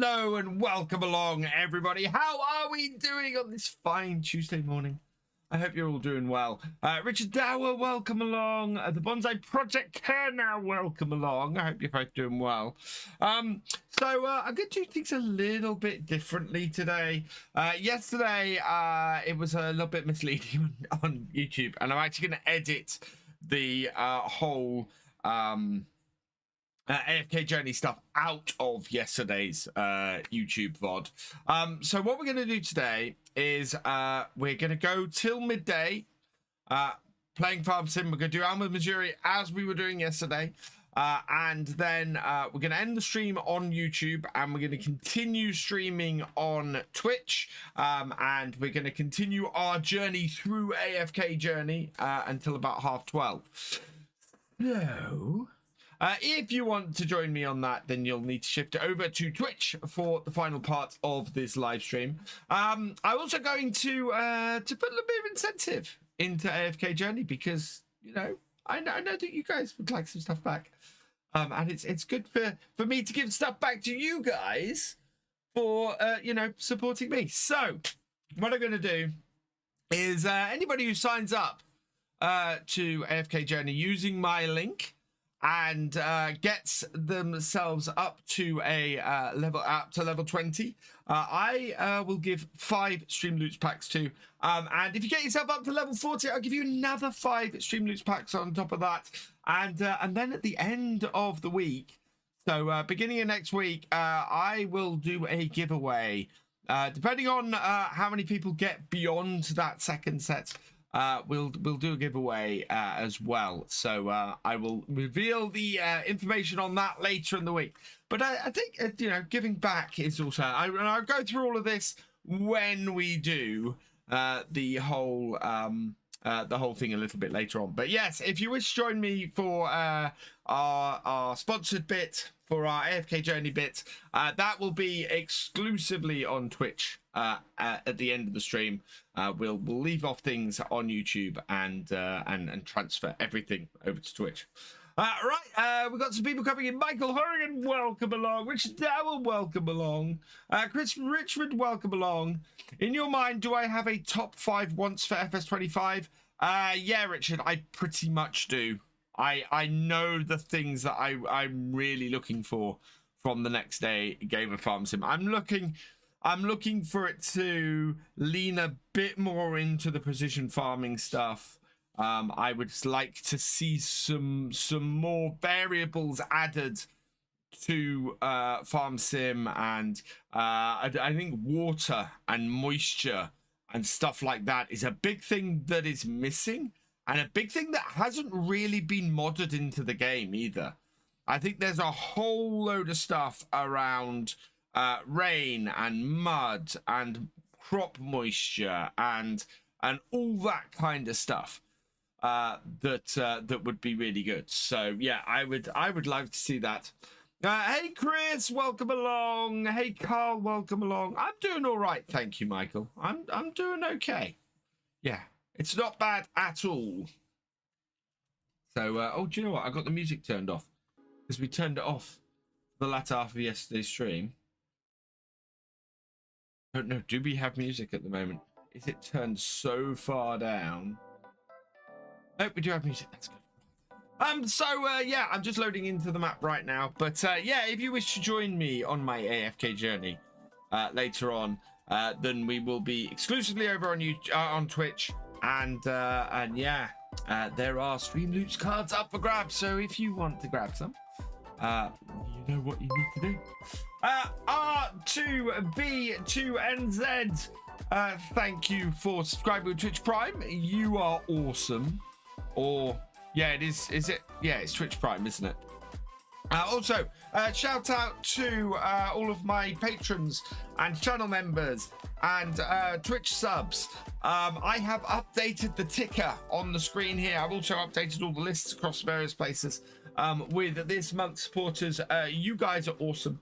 Hello and welcome along, everybody. How are we doing on this fine Tuesday morning? I hope you're all doing well. Richard Dower, welcome along. The Bonsai Project Cargo, welcome along. I hope you're both doing well. I'm going to do things a little bit differently today. Yesterday, it was a little bit misleading on YouTube, and I'm actually going to edit the whole AFK journey stuff out of yesterday's YouTube VOD. So what we're going to do today is we're going to go till midday playing Farm Sim. We're going to do Alma, Missouri as we were doing yesterday. And then we're going to end the stream on YouTube, and we're going to continue streaming on Twitch. And we're going to continue our journey through AFK journey until about 12:30. So if you want to join me on that, then you'll need to shift over to Twitch for the final part of this live stream. I'm also going to put a little bit of incentive into AFK Journey because, you know, I know that you guys would like some stuff back. And it's good for me to give stuff back to you guys for, you know, supporting me. So what I'm going to do is anybody who signs up to AFK Journey using my link and gets themselves up to a level 20, I will give 5 stream loots packs to. And if you get yourself up to level 40, I'll give you another 5 stream loots packs on top of that. And then at the end of the week, so beginning of next week, I will do a giveaway. Depending on how many people get beyond that second set, we'll do a giveaway as well. So I will reveal the information on that later in the week. But I think you know, giving back is also. I'll go through all of this when we do the whole thing a little bit later on. But yes, if you wish to join me for our sponsored bit, for our AFK Journey bit, that will be exclusively on Twitch at the end of the stream. We'll leave off things on YouTube and transfer everything over to Twitch. Right, we've got some people coming in. Michael Horrigan, welcome along. Richard Dower, welcome along. Chris Richmond, welcome along. In your mind, do I have a top 5 once for FS25? Yeah, Richard, I pretty much do. I know the things that I'm really looking for from the next day game of Farm Sim. I'm looking for it to lean a bit more into the precision farming stuff. I would like to see some more variables added to Farm Sim, and I think water and moisture and stuff like that is a big thing that is missing, and a big thing that hasn't really been modded into the game either. I think there's a whole load of stuff around rain and mud and crop moisture and all that kind of stuff that would be really good. So yeah, I would like to see that. Hey Chris, welcome along. Hey Carl, welcome along. I'm doing all right, thank you, Michael. I'm doing okay. Yeah, it's not bad at all. So oh, do you know what? I got the music turned off because we turned it off the latter half of yesterday's stream. I don't know. Do we have music at the moment? Is it turned so far down? Nope, we do have music. That's good. Yeah, I'm just loading into the map right now. But yeah, if you wish to join me on my AFK journey later on, then we will be exclusively over on on Twitch, and yeah, there are stream loots cards up for grabs. So if you want to grab some, you know what you need to do. R2B2NZ, thank you for subscribing to Twitch Prime. You are awesome. Or yeah, it is it? Yeah, it's Twitch Prime, isn't it? Also, shout out to all of my patrons and channel members and Twitch subs. I have updated the ticker on the screen here. I've also updated all the lists across various places with this month's supporters. You guys are awesome.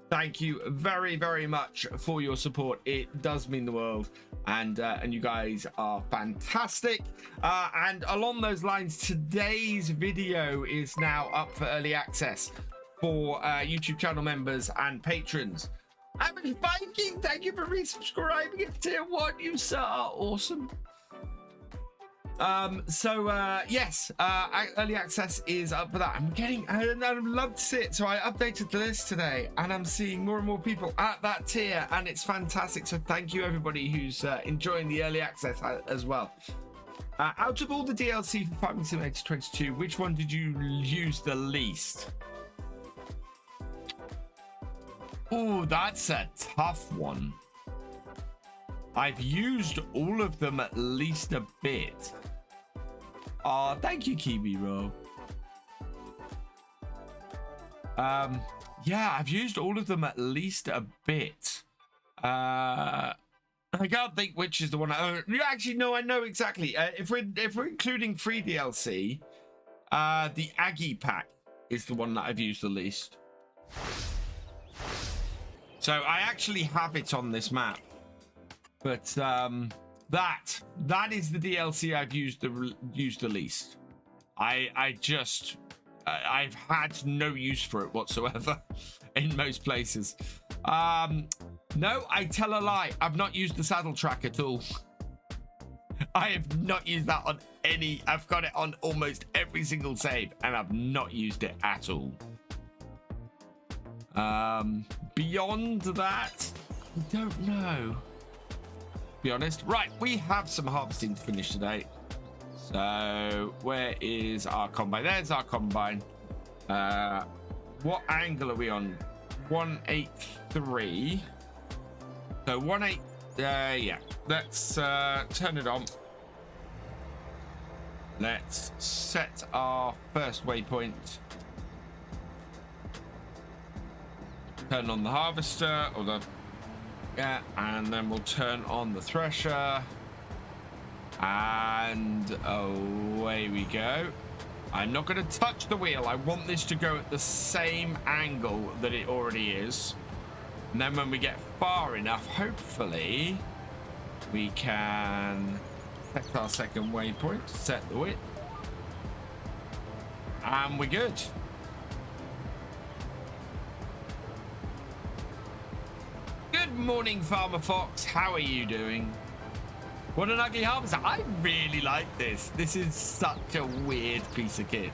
Thank you very, very much for your support. It does mean the world, and you guys are fantastic. And along those lines, today's video is now up for early access for YouTube channel members and patrons. Average Viking, thank you for resubscribing at tier 1. You sir are awesome. Yes, early access is up for that. I'd love to see it. So I updated the list today, and I'm seeing more and more people at that tier, and it's fantastic. So thank you everybody who's enjoying the early access as well. Out of all the DLC for Farming Simulator 22, which one did you use the least? Oh, that's a tough one. I've used all of them at least a bit. Oh, thank you, Kiwi yeah, I've used all of them at least a bit. I can't think which is the one. Actually, no, I know exactly. If we're including free DLC, the Aggie pack is the one that I've used the least. So I actually have it on this map. But that is the DLC I've used the least. I've had no use for it whatsoever in most places. No, I tell a lie. I've not used the saddle track at all. I have not used that on any. I've got it on almost every single save, and I've not used it at all. Beyond that, I don't know. Be honest. Right, we have some harvesting to finish today. So where is our combine? There's our combine. What angle are we on? 183. So 18. Yeah. Let's turn it on. Let's set our first waypoint. Turn on the harvester, or the and then we'll turn on the thresher, and away we go. I'm not going to touch the wheel. I want this to go at the same angle that it already is, and then when we get far enough, hopefully we can set our second waypoint, set the width, and we're good. Good morning, Farmer Fox. How are you doing? What an ugly harvester. I really like this. This is such a weird piece of kit.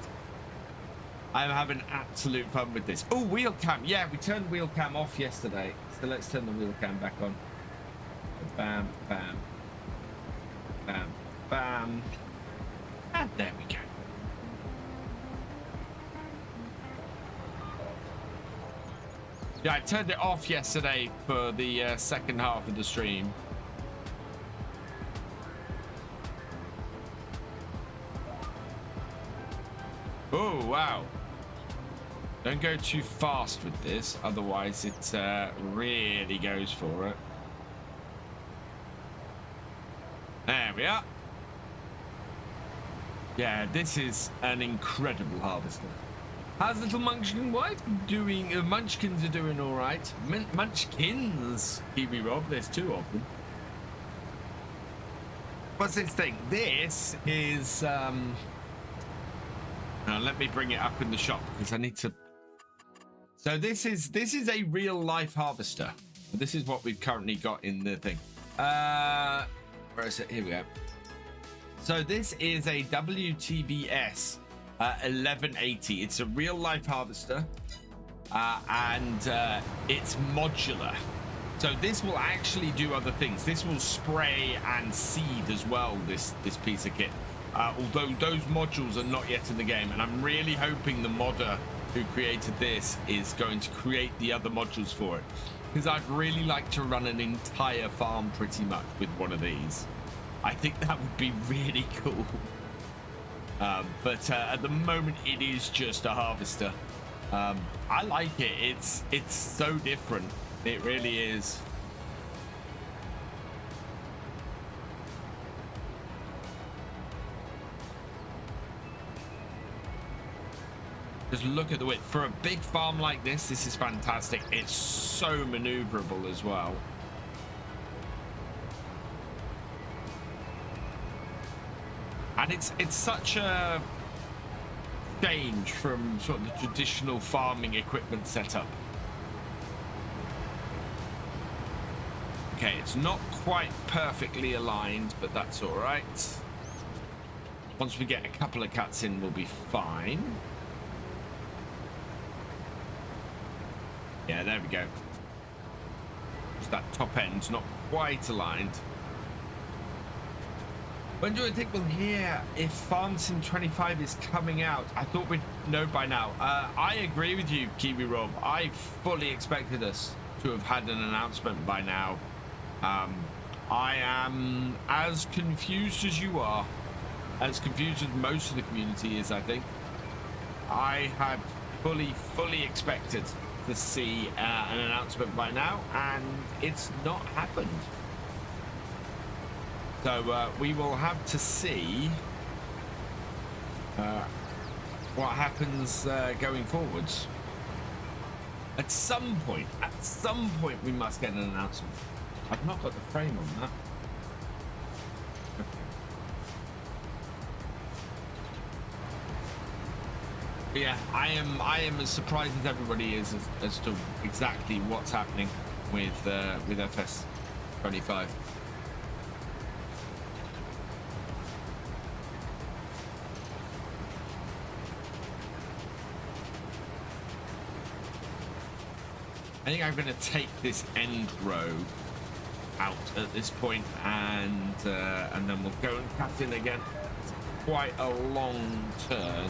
I'm having absolute fun with this. Oh, wheel cam. Yeah, we turned wheel cam off yesterday. So let's turn the wheel cam back on. Bam, bam. Bam, bam. And there we go. Yeah, I turned it off yesterday for the second half of the stream. Oh, wow. Don't go too fast with this, otherwise it really goes for it. There we are. Yeah, this is an incredible harvester. How's little Munchkin wife doing? Munchkins are doing all right. Munchkins, Kiwi Rob. There's two of them. What's this thing? This is. Now let me bring it up in the shop because I need to. So this is a real life harvester. This is what we've currently got in the thing. Where is it? Here we go. So this is a WTBS. 1180. It's a real life harvester, and it's modular. So this will actually do other things. This will spray and seed as well. This piece of kit. Although those modules are not yet in the game, and I'm really hoping the modder who created this is going to create the other modules for it, because I'd really like to run an entire farm pretty much with one of these. I think that would be really cool. But at the moment it is just a harvester. I like it. It's so different. It really is. Just look at the width. For a big farm like this is fantastic. It's so maneuverable as well. And it's such a change from sort of the traditional farming equipment setup. Okay, it's not quite perfectly aligned, but that's all right. Once we get a couple of cuts in, we'll be fine. Yeah, there we go. Just that top end's not quite aligned. When do I think we'll hear if FarmSim 25 is coming out? I thought we'd know by now. I agree with you, Kiwi Rob. I fully expected us to have had an announcement by now. I am as confused as you are, as confused as most of the community is, I think. I had fully expected to see an announcement by now, and it's not happened. So we will have to see what happens going forwards. At some point, we must get an announcement. I've not got the frame on that. But yeah, I am as surprised as everybody is as to exactly what's happening with FS22. I think I'm going to take this end row out at this point, and then we'll go and cut in again. It's quite a long turn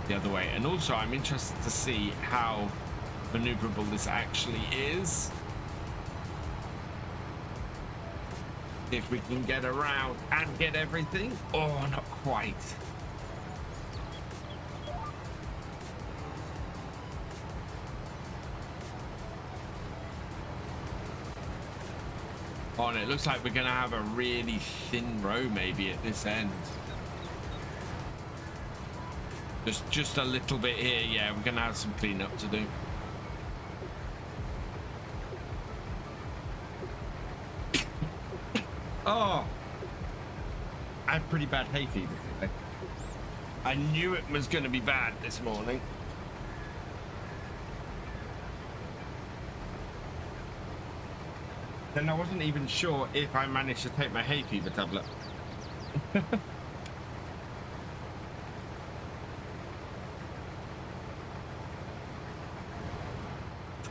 the other way, and also I'm interested to see how maneuverable this actually is. If we can get around and get everything. Oh, not quite. Oh, and it looks like we're going to have a really thin row maybe at this end. Just a little bit here. Yeah, we're going to have some cleanup to do. Oh, I had pretty bad hay fever today. I knew it was going to be bad this morning. Then I wasn't even sure if I managed to take my hay fever tablet. It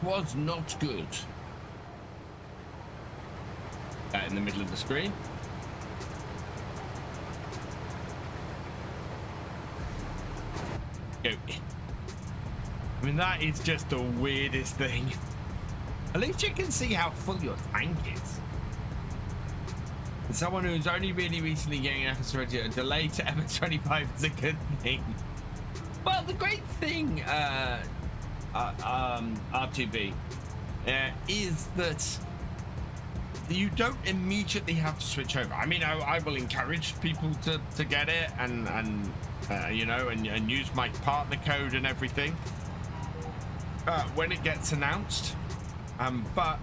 was not good. In the middle of the screen. Go. I mean, that is just the weirdest thing. At least you can see how full your tank is. And someone who's only really recently getting an FS22, a delay to FS25 is a good thing. Well, the great thing, R2B, is that you don't immediately have to switch over. I mean, I will encourage people to get it and you know, and use my partner code and everything when it gets announced. But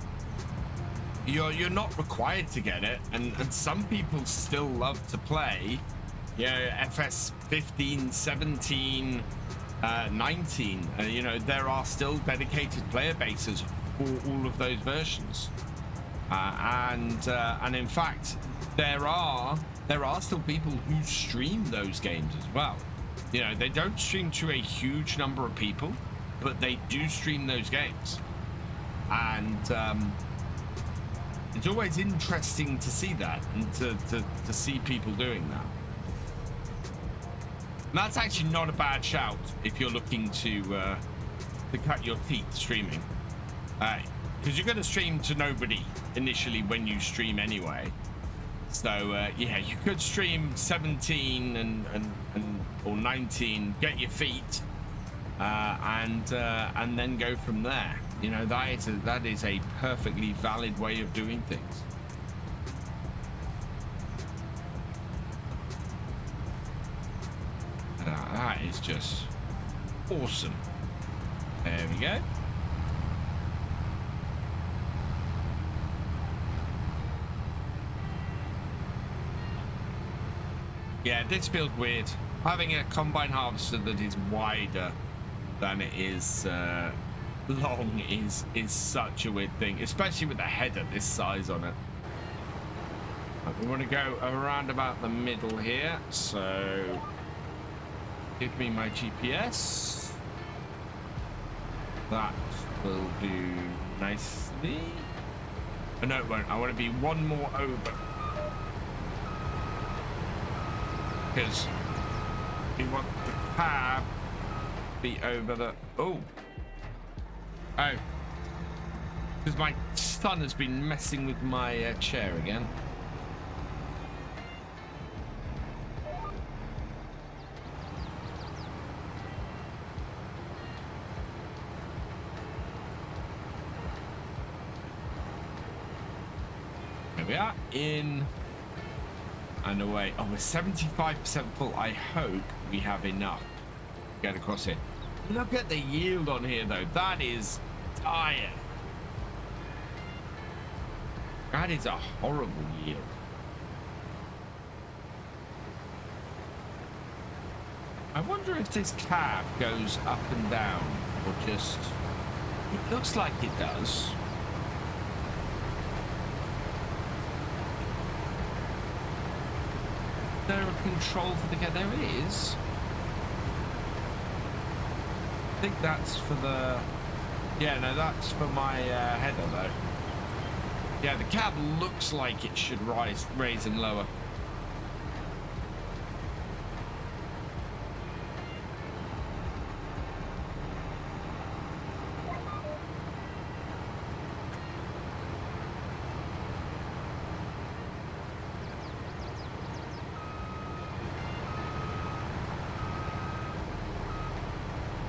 you're not required to get it, and some people still love to play, FS 15, 17, 19. You know, there are still dedicated player bases for all of those versions, and in fact, there are still people who stream those games as well. You know, they don't stream to a huge number of people, but they do stream those games. And it's always interesting to see that, and to see people doing that. And that's actually not a bad shout if you're looking to cut your teeth streaming, because you're going to stream to nobody initially when you stream anyway. So yeah, you could stream 17 or 19, get your feet, and then go from there. You know, that is a perfectly valid way of doing things. That is just awesome. There we go. Yeah, this feels weird. Having a combine harvester that is wider than it is long is such a weird thing, especially with a header this size on it. We want to go around about the middle here, so give me my GPS. That will do nicely. Oh, no, it won't. I want to be one more over, because we want the cab to be over the... Oh, because my son has been messing with my chair again. There we are, in and away. Oh, we're 75% full. I hope we have enough to get across it. Look at the yield on here, though. That is dire. That is a horrible yield. I wonder if this cab goes up and down, or just... It looks like it does. Is there a control for the cab? There is. I think that's for the... Yeah, no, that's for my header, though. Yeah, the cab looks like it should raise and lower.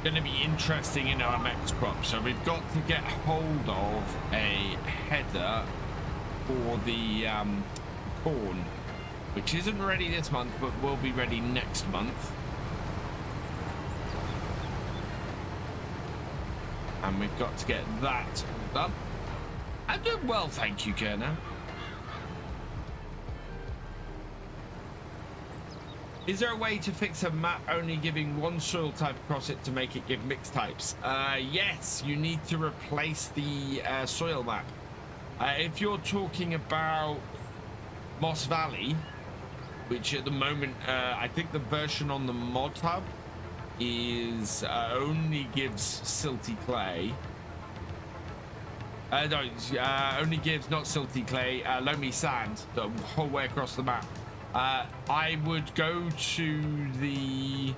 Going to be interesting in our next crop, so we've got to get hold of a header for the corn, which isn't ready this month but will be ready next month, and we've got to get that done. I'm doing well, thank you, Kerner. Is there a way to fix a map only giving one soil type across it to make it give mixed types? Yes, you need to replace the soil map. If you're talking about Moss Valley, which at the moment, I think the version on the mod hub is only gives silty clay. No, only gives not silty clay, loamy sand the whole way across the map. I would go to the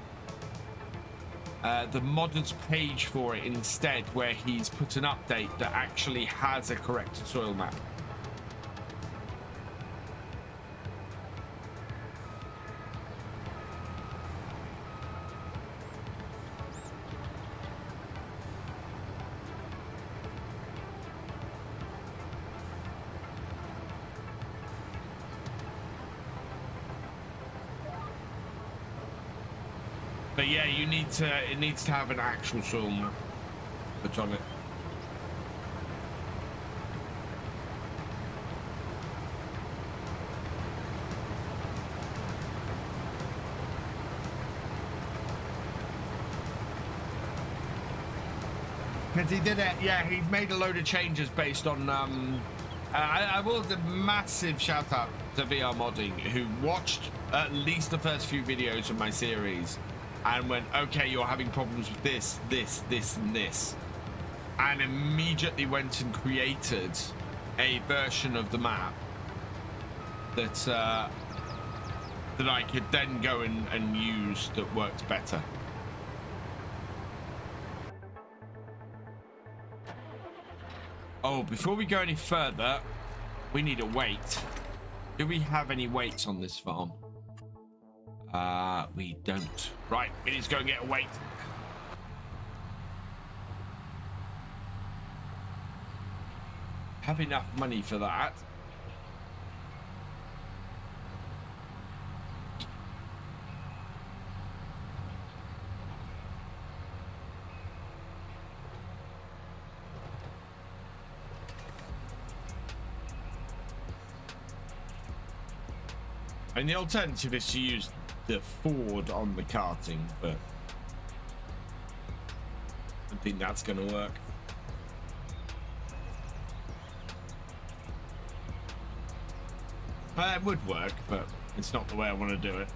modders page for it instead, where he's put an update that actually has a correct soil map. But yeah, you need to. It needs to have an actual soil map put on it. Because he did it. Yeah, he's made a load of changes based on. I will give a massive shout out to VR Modding, who watched at least the first few videos of my series and went, okay, you're having problems with this, this, this, and this. And immediately went and created a version of the map that that I could then go and use that worked better. Oh, before we go any further, we need a weight. Do we have any weights on this farm? We don't. Right, we need to go and get a weight. Have enough money for that. And the alternative is to use the Ford on the carting, but I don't think that's going to work. It would work, but it's not the way I want to do it.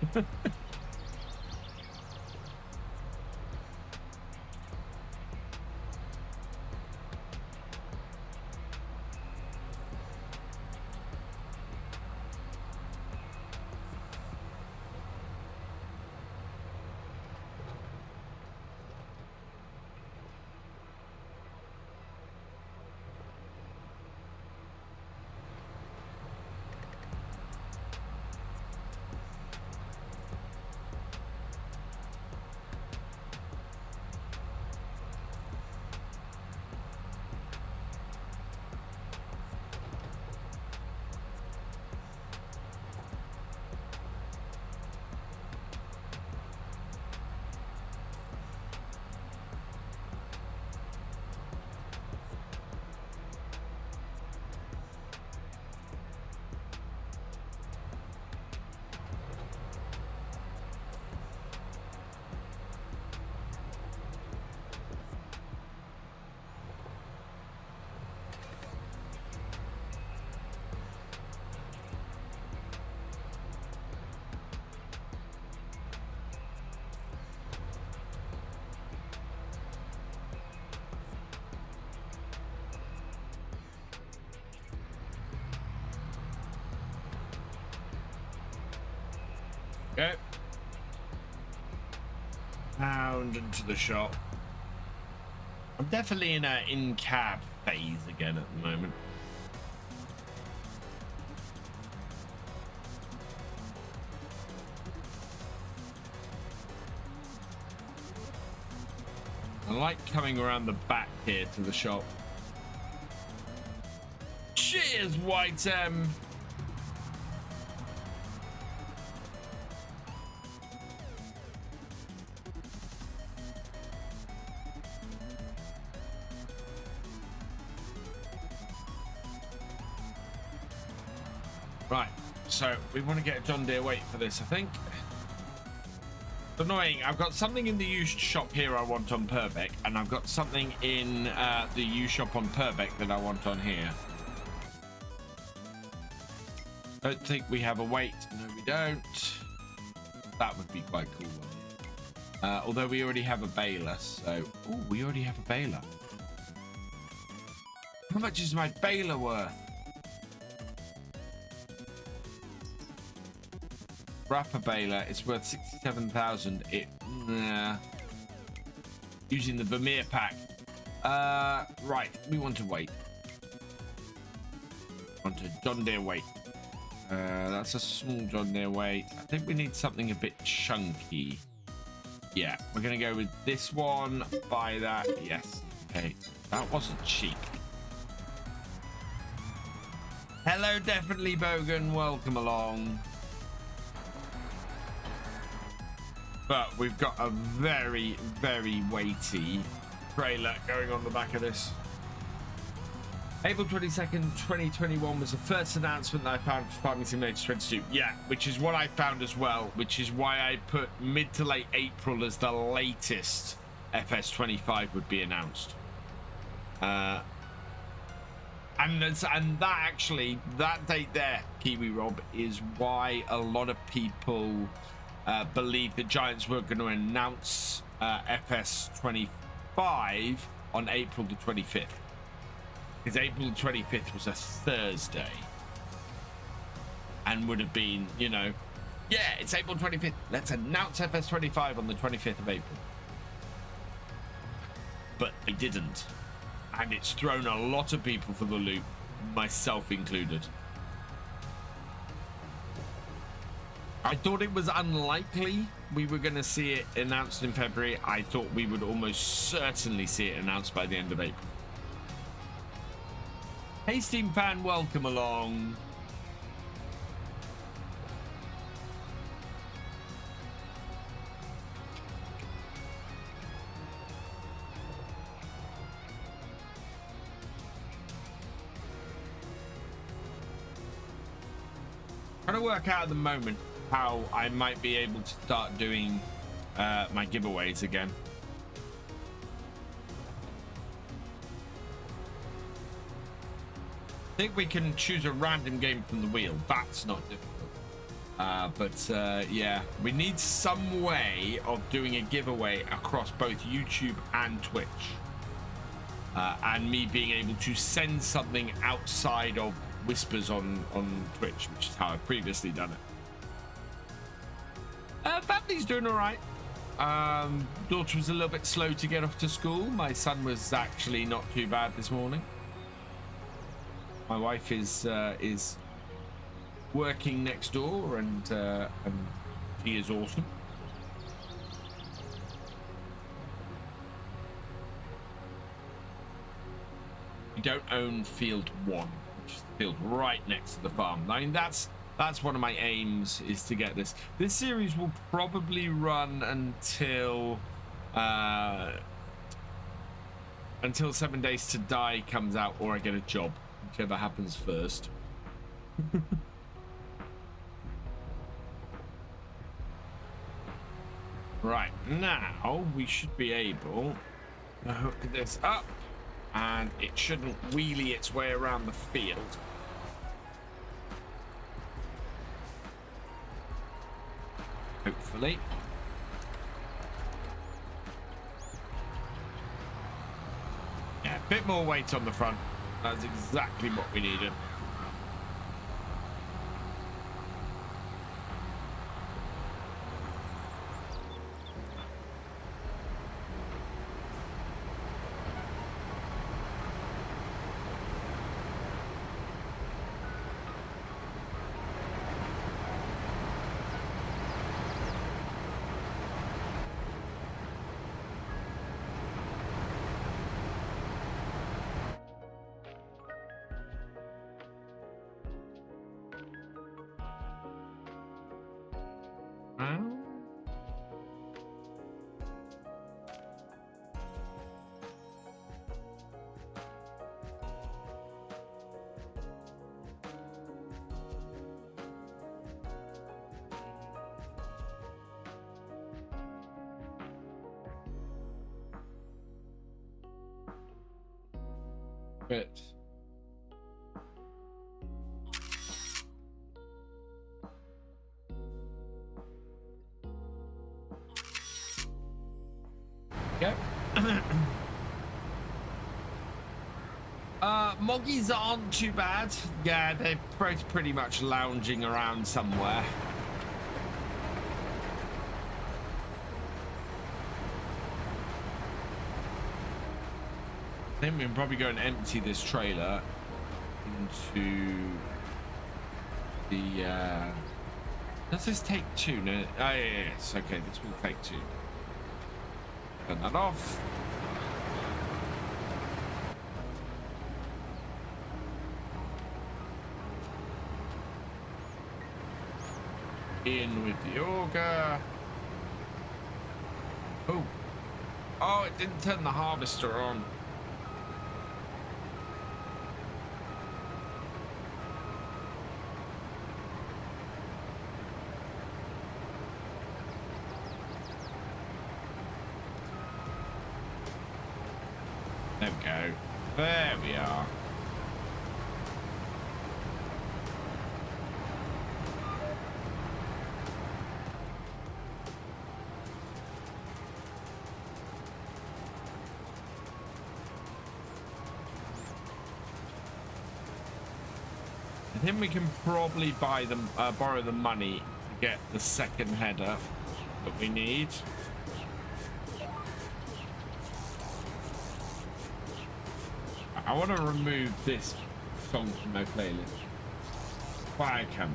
Okay. Round into the shop. I'm definitely in a in-cab phase again at the moment. I like coming around the back here to the shop. Cheers, White M. Right, so we want to get a John Deere weight for this, I think. It's annoying. I've got something in the used shop here I want on Purbeck, and I've got something in the used shop on Purbeck that I want on here. Don't think we have a weight. No, we don't. That would be quite cool. Although we already have a baler, so... Oh, we already have a baler. How much is my baler worth? Wrapper baler, it's worth 67,000. Using the Vermeer pack. Right, we want to wait. Want a John Deere weight. That's a small John Deere weight. I think we need something a bit chunky. Yeah, we're gonna go with this one. Buy that. Yes. Okay, that wasn't cheap. Hello, definitely Bogan. Welcome along. But we've got a very, very weighty trailer going on the back of this. April 22nd, 2021 was the first announcement that I found for Farming Simulator 22. Yeah, which is what I found as well, which is why I put mid to late April as the latest FS25 would be announced. And that actually, that date there, Kiwi Rob, is why a lot of people believe the Giants were going to announce FS25 on April the 25th. Because April the 25th was a Thursday. And would have been, you know, yeah, it's April 25th. Let's announce FS25 on the 25th of April. But they didn't. And it's thrown a lot of people for the loop, myself included. I thought it was unlikely we were going to see it announced in February. I thought we would almost certainly see it announced by the end of April. Hey, Steam fan, welcome along. Trying to work out at the moment how I might be able to start doing my giveaways again. think we can choose a random game from the wheel. That's not difficult. Yeah, we need some way of doing a giveaway across both YouTube and Twitch. And me being able to send something outside of whispers on Twitch, which is how I've previously done it. Family's doing all right. Daughter was a little bit slow to get off to school. My son was actually not too bad this morning. My wife is working next door, and she is awesome. We don't own field 1, which is the field right next to the farm. I mean, that's one of my aims, is to get this. This series will probably run until 7 Days to Die comes out, or I get a job, whichever happens first. Right, now we should be able to hook this up, and it shouldn't wheelie its way around the field. Hopefully. Yeah, a bit more weight on the front. That's exactly what we needed. But yeah. Moggies aren't too bad. Yeah, they're both pretty much lounging around somewhere. I think we can probably go and empty this trailer into the does this take 2? No. Oh yeah, yes. Okay, this will take 2. Turn that off. In with the auger. Oh, it didn't turn the harvester on. There we go. There we are. I think we can probably buy them, borrow the money to get the second header that we need. I want to remove this song from my playlist. Fire camera.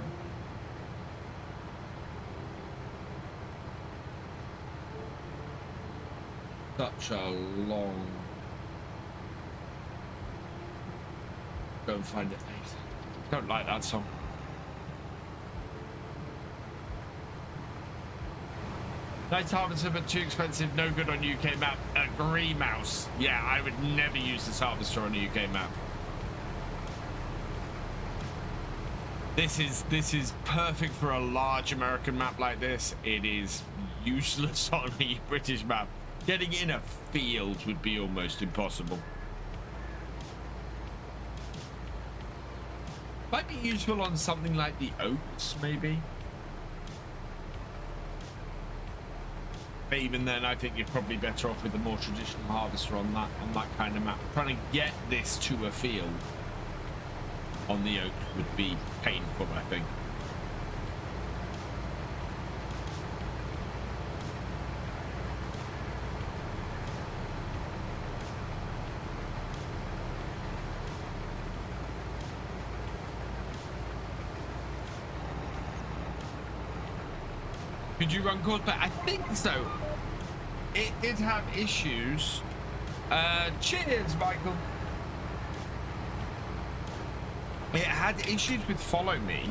Such a long. Go and find it later. Don't like that song. Night harvester, but too expensive. No good on UK map. Agree, mouse. Yeah, I would never use this harvester on a UK map. This is perfect for a large American map like this. It is useless on a British map. Getting in a field would be almost impossible. Might be useful on something like the oats, maybe. But even then, I think you're probably better off with a more traditional harvester on that kind of map. Trying to get this to a field on the oats would be painful, I think. Could you run calls back? I think so. It did have issues. Cheers, Michael. It had issues with follow me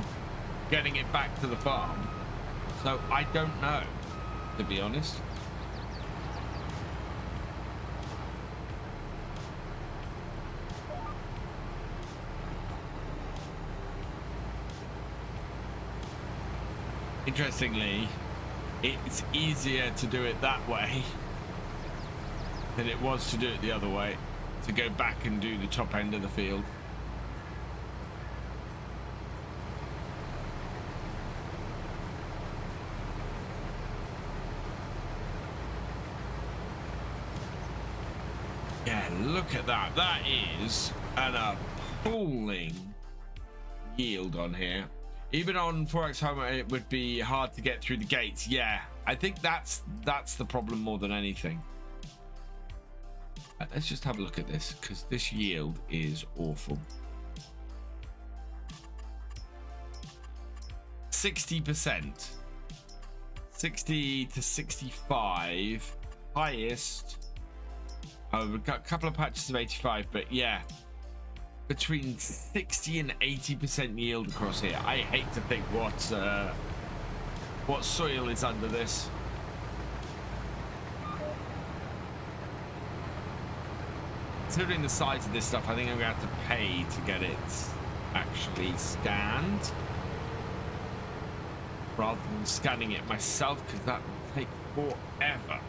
getting it back to the farm. So I don't know, to be honest. Interestingly, it's easier to do it that way than it was to do it the other way, to go back and do the top end of the field. Yeah, look at that. That is an appalling yield on here. Even on Oxbo, it would be hard to get through the gates. Yeah, I think that's the problem more than anything. Let's just have a look at this, because this yield is awful. 60%. 60 to 65. Highest. Oh, we've got a couple of patches of 85, but yeah. Between 60 and 80% yield across here. I hate to think what soil is under this. Considering the size of this stuff, I think I'm going to have to pay to get it actually scanned, rather than scanning it myself, because that will take forever.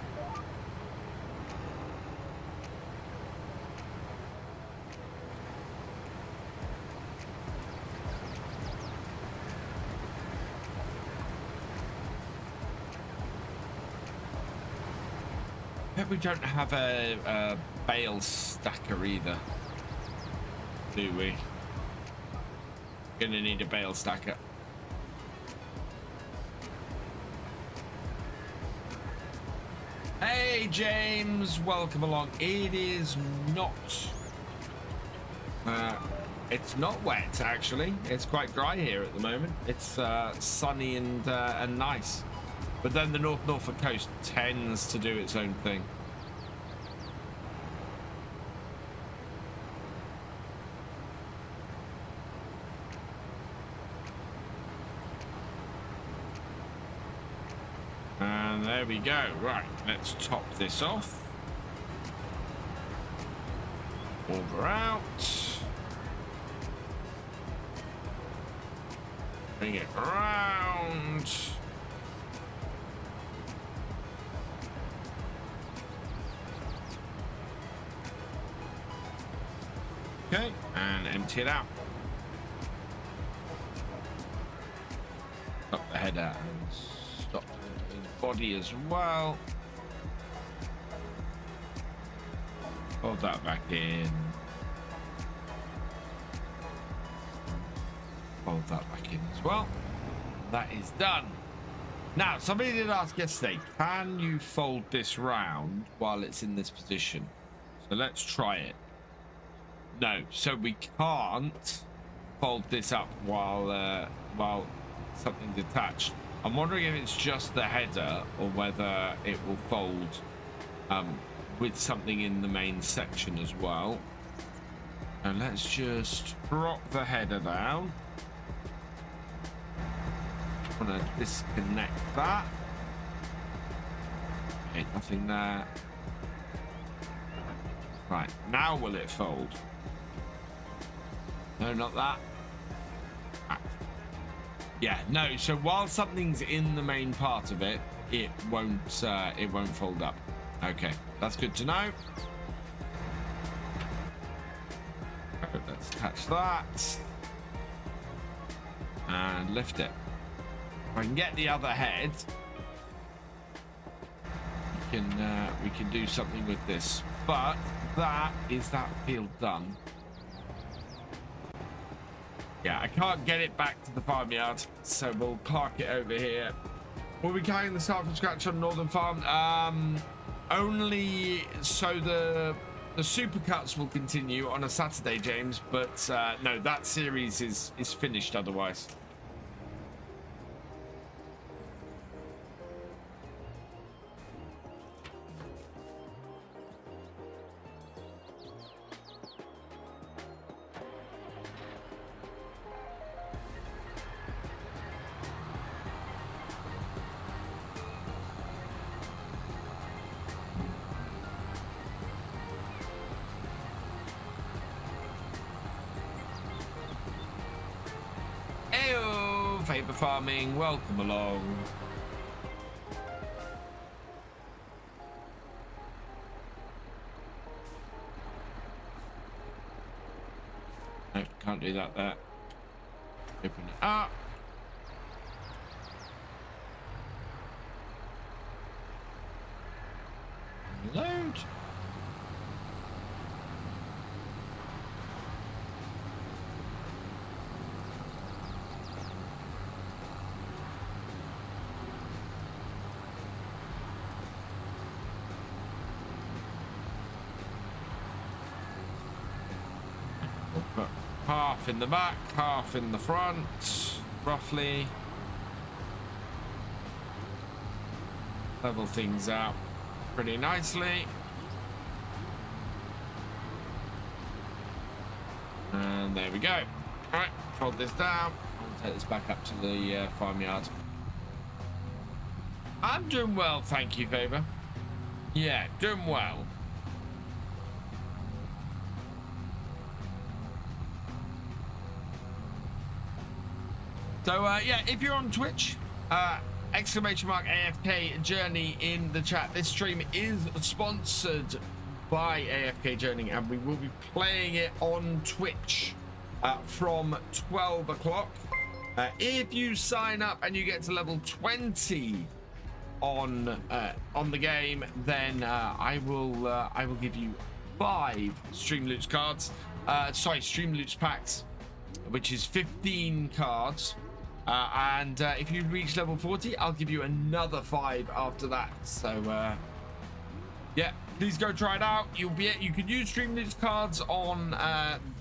We don't have a bale stacker either, do we? Gonna need a bale stacker. Hey James, welcome along. It is not it's not wet, actually. It's quite dry here at the moment. It's sunny and nice. But then the North Norfolk coast tends to do its own thing. And there we go. Right, let's top this off. Over out. Bring it around. Okay, and empty it out. Stop the header and stop the body as well. Fold that back in. Fold that back in as well. That is done. Now, somebody did ask yesterday, can you fold this round while it's in this position? So let's try it. No, so we can't fold this up while something's attached. I'm wondering if it's just the header or whether it will fold with something in the main section as well. And let's just drop the header down. I'm gonna disconnect that. Okay, nothing there. Right, now will it fold? No, not that. Ah. Yeah, no. So while something's in the main part of it, it won't fold up. Okay, that's good to know. Let's attach that. and lift it. If I can get the other head, we can do something with this. But that is that field done. Yeah, I can't get it back to the farmyard, so we'll park it over here. Will we carrying the start from scratch on Northern Farm? Only so the supercuts will continue on a Saturday, James, but no, that series is finished otherwise. Paper farming, welcome along. No, can't do that there. Open it up. Load. Half in the back, half in the front, roughly. Level things out pretty nicely. And there we go. All right, fold this down. I'll take this back up to the farmyard. I'm doing well, thank you, Favor. Yeah, doing well. So yeah, if you're on Twitch, exclamation mark AFK Journey in the chat. This stream is sponsored by AFK Journey, and we will be playing it on Twitch from 12 o'clock. If you sign up and you get to level 20 on the game, then I will give you 5 Stream Loots cards. Stream Loots packs, which is 15 cards. And if you reach level 40, I'll give you another 5 after that. So yeah, please go try it out. You can use Stream Loots cards on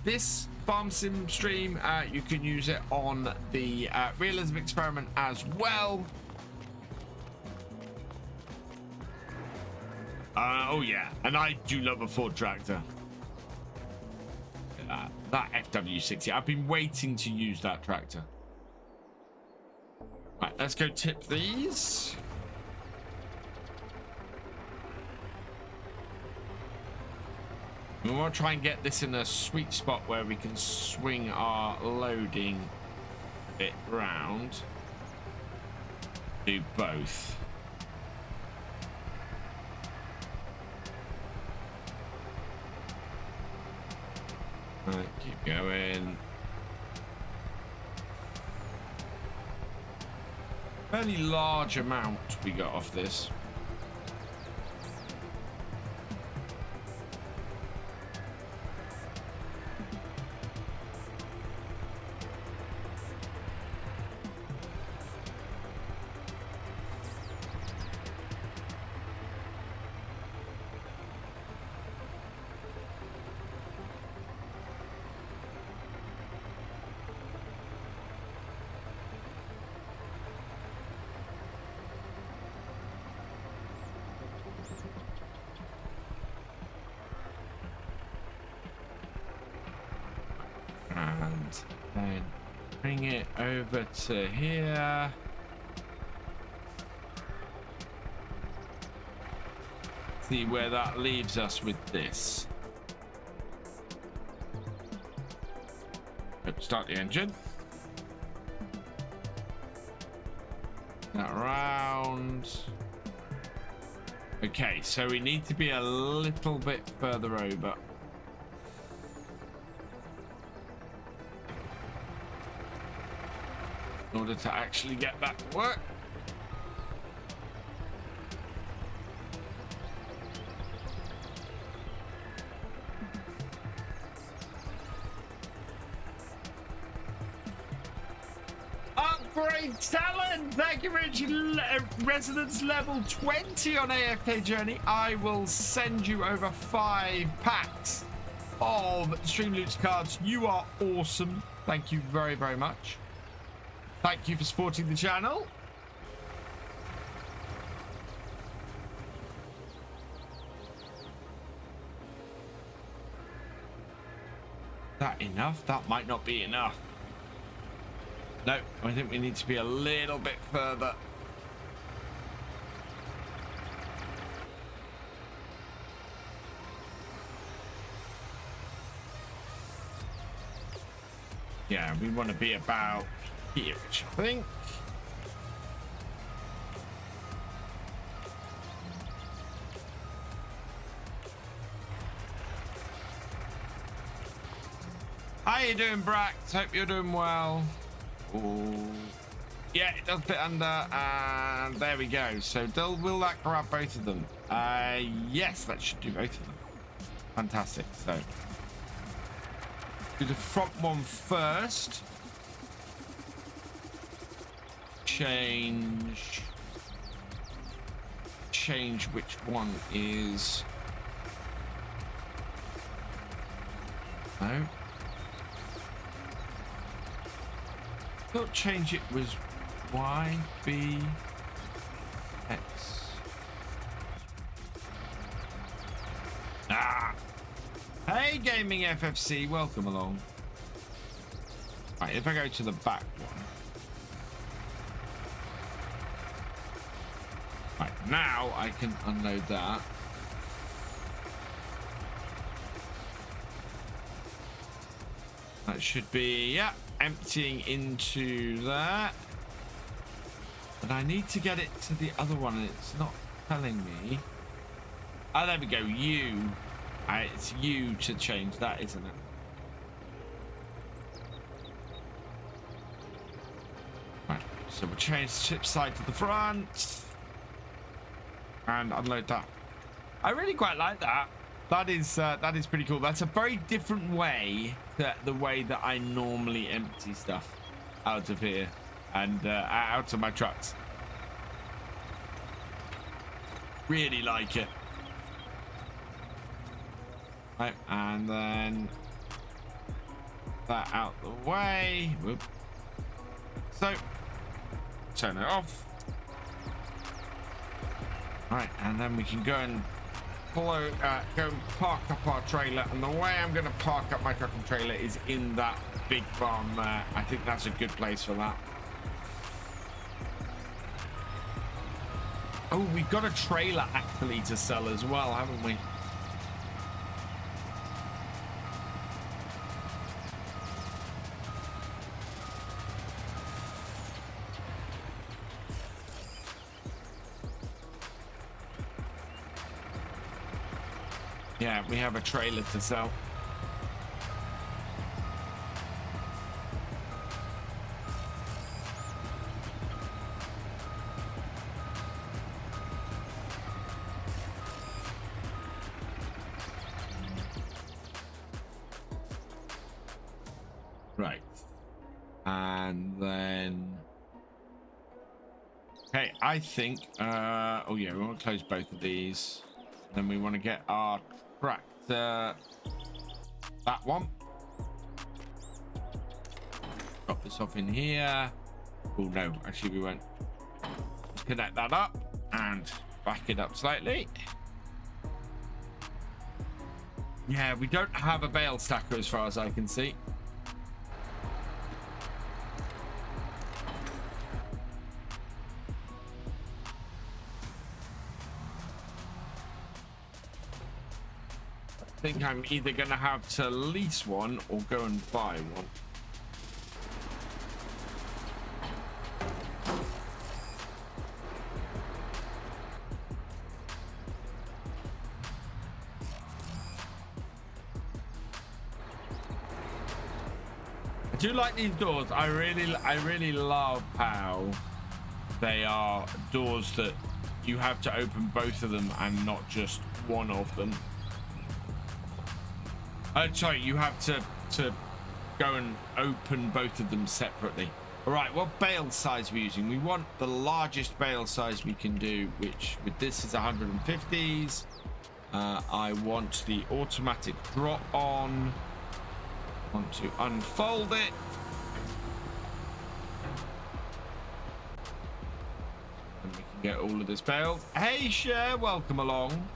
this farm sim stream. You can use it on the realism experiment as well. Oh yeah, and I do love a Ford tractor. That FW60. I've been waiting to use that tractor. Right, let's go tip these. We want to try and get this in a sweet spot where we can swing our loading bit round. Do both. Right, keep going. Fairly large amount we got off this. Then bring it over to here. See where that leaves us with this. Start the engine. That round. Okay, so we need to be a little bit further over. in order to actually get that to work. Upgrade talent! Thank you, Richard. Residence level 20 on AFK Journey. I will send you over 5 packs of Stream Loots cards. You are awesome. Thank you very, very much. Thank you for supporting the channel. That enough? That might not be enough. No, I think we need to be a little bit further. Yeah, we want to be about here, I think. How you doing, Brax? Hope you're doing well. Ooh. Yeah, it does fit under, and there we go. So will that grab both of them? Yes, that should do both of them. Fantastic. So do the front one first. Change which one is. No. Thought change it was Y, B, X. Ah! Hey, GamingFFC, welcome along. Right, if I go to the back one. Right, now I can unload that. That should be, yeah, emptying into that. But I need to get it to the other one, and it's not telling me. Oh, there we go. U. It's U to change that, isn't it? Right. So we'll change the chip side to the front and unload that. I really quite like that. That is pretty cool. That's a very different way to the way that I normally empty stuff out of here and out of my trucks. Really like it. Right, and then that out the way. Whoop. So turn it off. Right, and then we can go and go and park up our trailer, and the way I'm going to park up my truck and trailer is in that big farm there. I think that's a good place for that. Oh, we've got a trailer actually to sell as well, haven't we? Yeah, we have a trailer to sell. Right. And then... Okay, I think... oh yeah, we want to close both of these. Then we want to get our tractor, that one. Drop this off in here. Oh no, actually we won't. Let's connect that up and back it up slightly. Yeah, we don't have a bale stacker as far as I can see. I think I'm either going to have to lease one or go and buy one. I do like these doors. I really love how they are doors that you have to open both of them and not just one of them. Sorry, you have to go and open both of them separately. All right, what bale size are we using? We want the largest bale size we can do, which with this is 150s. I want the automatic drop on. Want to unfold it. And we can get all of this bale. Hey, Cher, welcome along.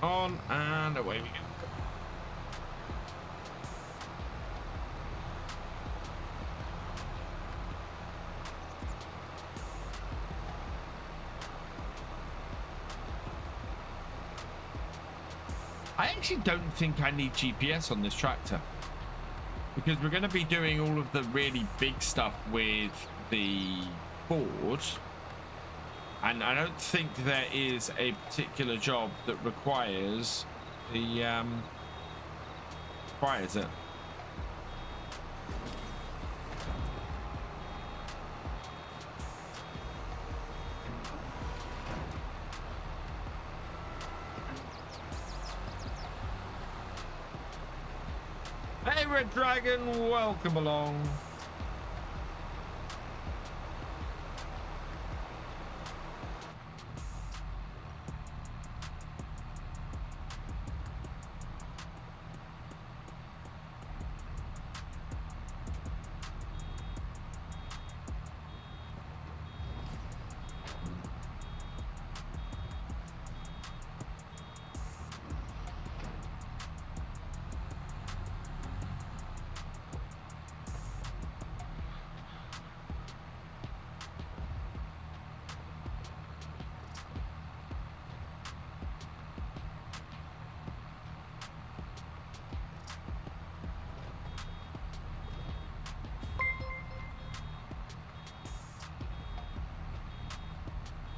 On and away we go. I actually don't think I need GPS on this tractor because we're going to be doing all of the really big stuff with the Ford, and I don't think there is a particular job that requires the requires it. Hey, Red Dragon, welcome along.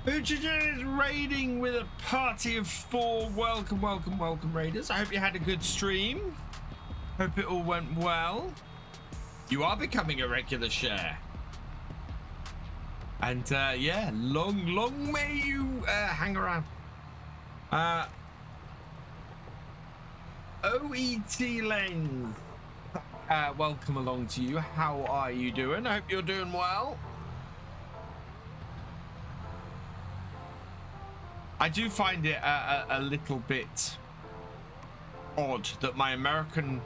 DjGoHam is raiding with a party of 4. Welcome, welcome, welcome, raiders. I hope you had a good stream. Hope it all went well. You are becoming a regular share. And yeah, long may you hang around. OET Lens, welcome along to you. How are you doing? I hope you're doing well. I do find it a little bit odd that my American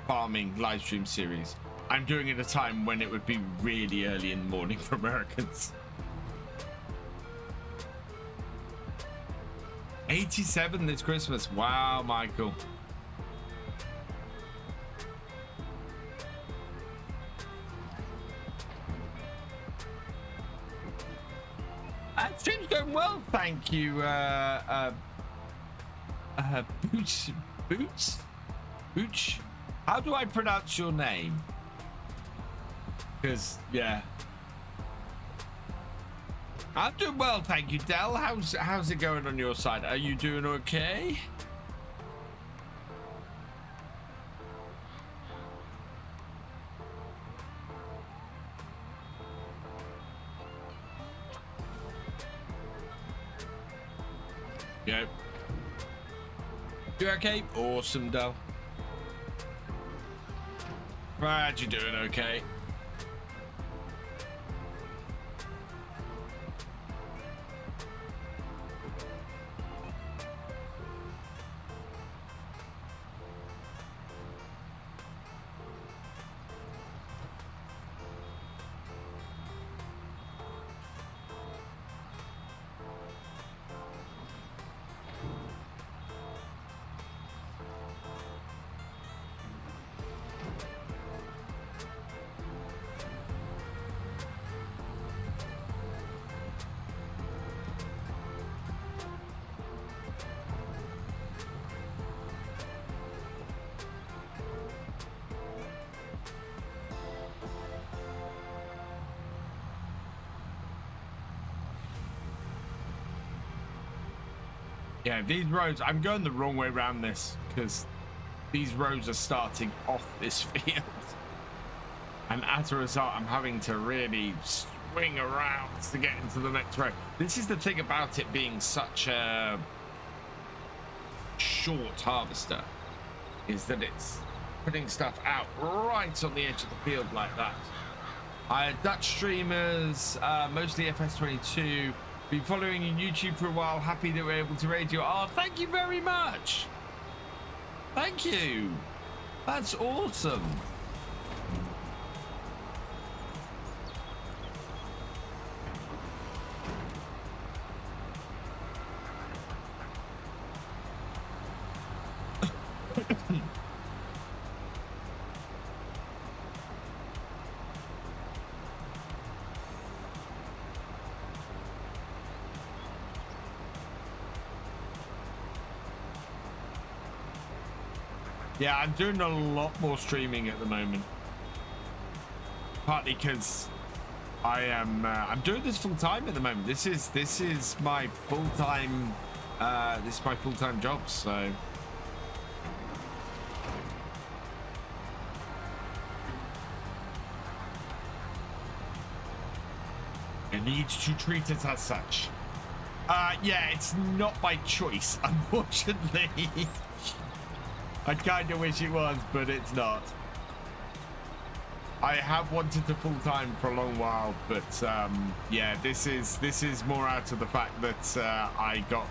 farming live stream series, I'm doing it at a time when it would be really early in the morning for Americans. 87 this Christmas. Wow, Michael. Stream's going well, thank you. Booch. How do I pronounce your name? Because yeah, I'm doing well, thank you, Del. How's it going on your side? Are you doing okay? Yep. You okay? Awesome, Del. Glad you're doing okay. Yeah, these roads, I'm going the wrong way around this because these roads are starting off this field. And as a result, I'm having to really swing around to get into the next road. This is the thing about it being such a short harvester, is that it's putting stuff out right on the edge of the field like that. Dutch streamers, mostly FS22. Been following you on YouTube for a while. Happy that we're able to raid you. Oh, thank you very much. Thank you. That's awesome. Yeah, I'm doing a lot more streaming at the moment. Partly because I'm doing this full time at the moment. This is my full time job. So you need to treat it as such. Yeah, it's not by choice, unfortunately. I kind of wish it was, but it's not. I have wanted to full time for a long while, but yeah, this is more out of the fact that I got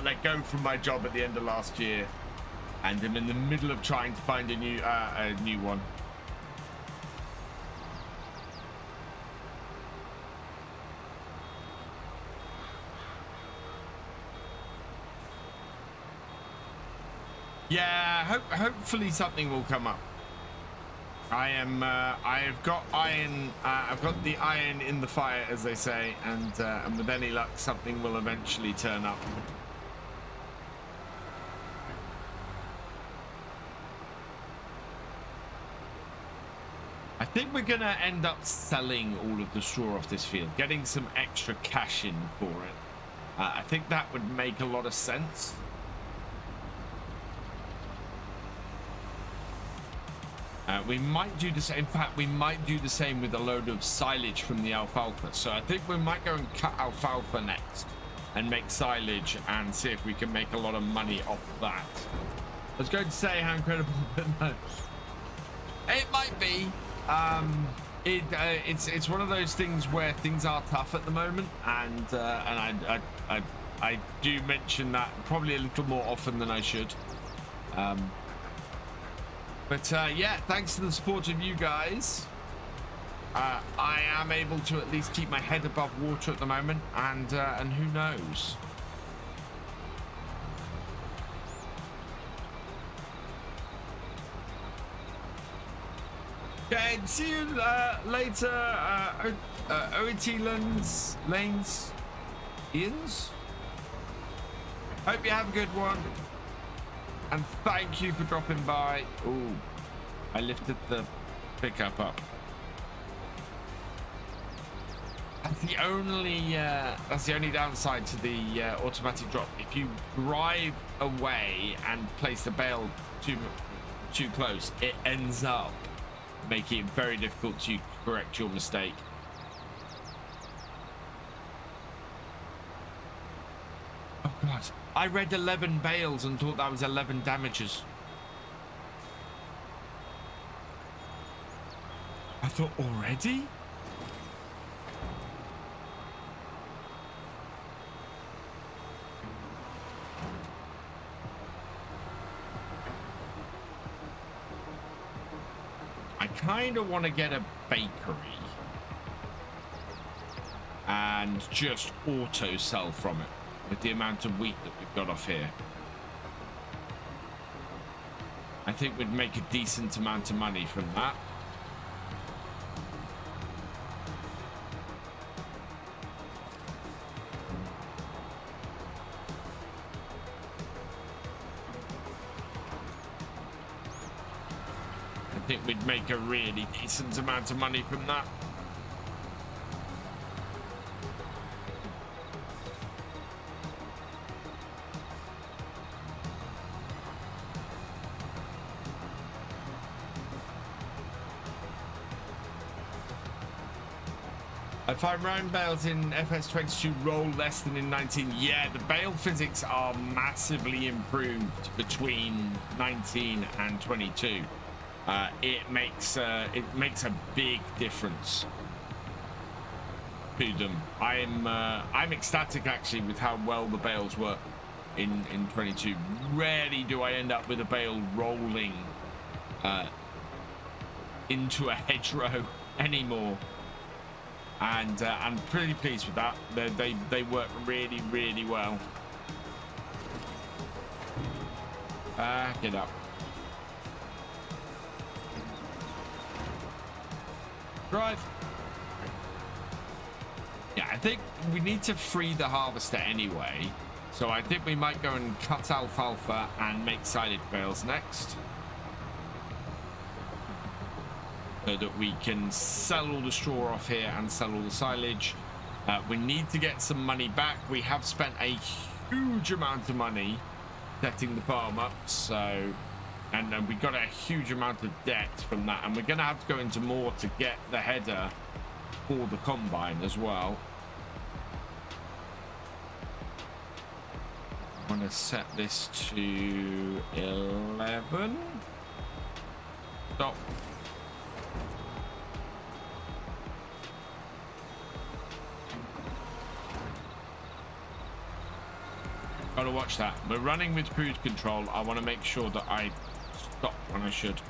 let go from my job at the end of last year, and I'm in the middle of trying to find a new one. Yeah, hopefully something will come up. I've got iron. I've got the iron in the fire, as they say, and with any luck, something will eventually turn up. I think we're gonna end up selling all of the straw off this field, getting some extra cash in for it. I think that would make a lot of sense. We might do the same. In fact, we might do the same with a load of silage from the alfalfa. So I think we might go and cut alfalfa next and make silage and see if we can make a lot of money off that. I was going to say how incredible, but no. It might be. It's one of those things where things are tough at the moment, and I do mention that probably a little more often than I should. But yeah, thanks to the support of you guys, I am able to at least keep my head above water at the moment, and who knows. Okay, see you later, OET Lanes, Ians. Hope you have a good one. And thank you for dropping by. Ooh, I lifted the pickup up. That's the only downside to the automatic drop. If you drive away and place the bale too close, it ends up making it very difficult to correct your mistake. Oh God. I read 11 bales and thought that was 11 damages. I thought already? I kind of want to get a bakery and just auto sell from it. With the amount of wheat that we've got off here, I think we'd make a decent amount of money from that. I think we'd make a really decent amount of money from that. I find round bales in FS22 roll less than in 19. Yeah, the bale physics are massively improved between 19 and 22. It makes a big difference to them. I'm ecstatic actually with how well the bales work in 22. Rarely do I end up with a bale rolling into a hedgerow anymore. And I'm pretty pleased with that. They work really, really well. Get up. Drive. Yeah, I think we need to free the harvester anyway. So I think we might go and cut alfalfa and make silage bales next. So that we can sell all the straw off here and sell all the silage. We need to get some money back. We have spent a huge amount of money setting the farm up, so and we got a huge amount of debt from that, and we're gonna have to go into more to get the header for the combine as well. I'm gonna set this to 11. Stop. Gotta watch that. We're running with cruise control. I want to make sure that I stop when I should.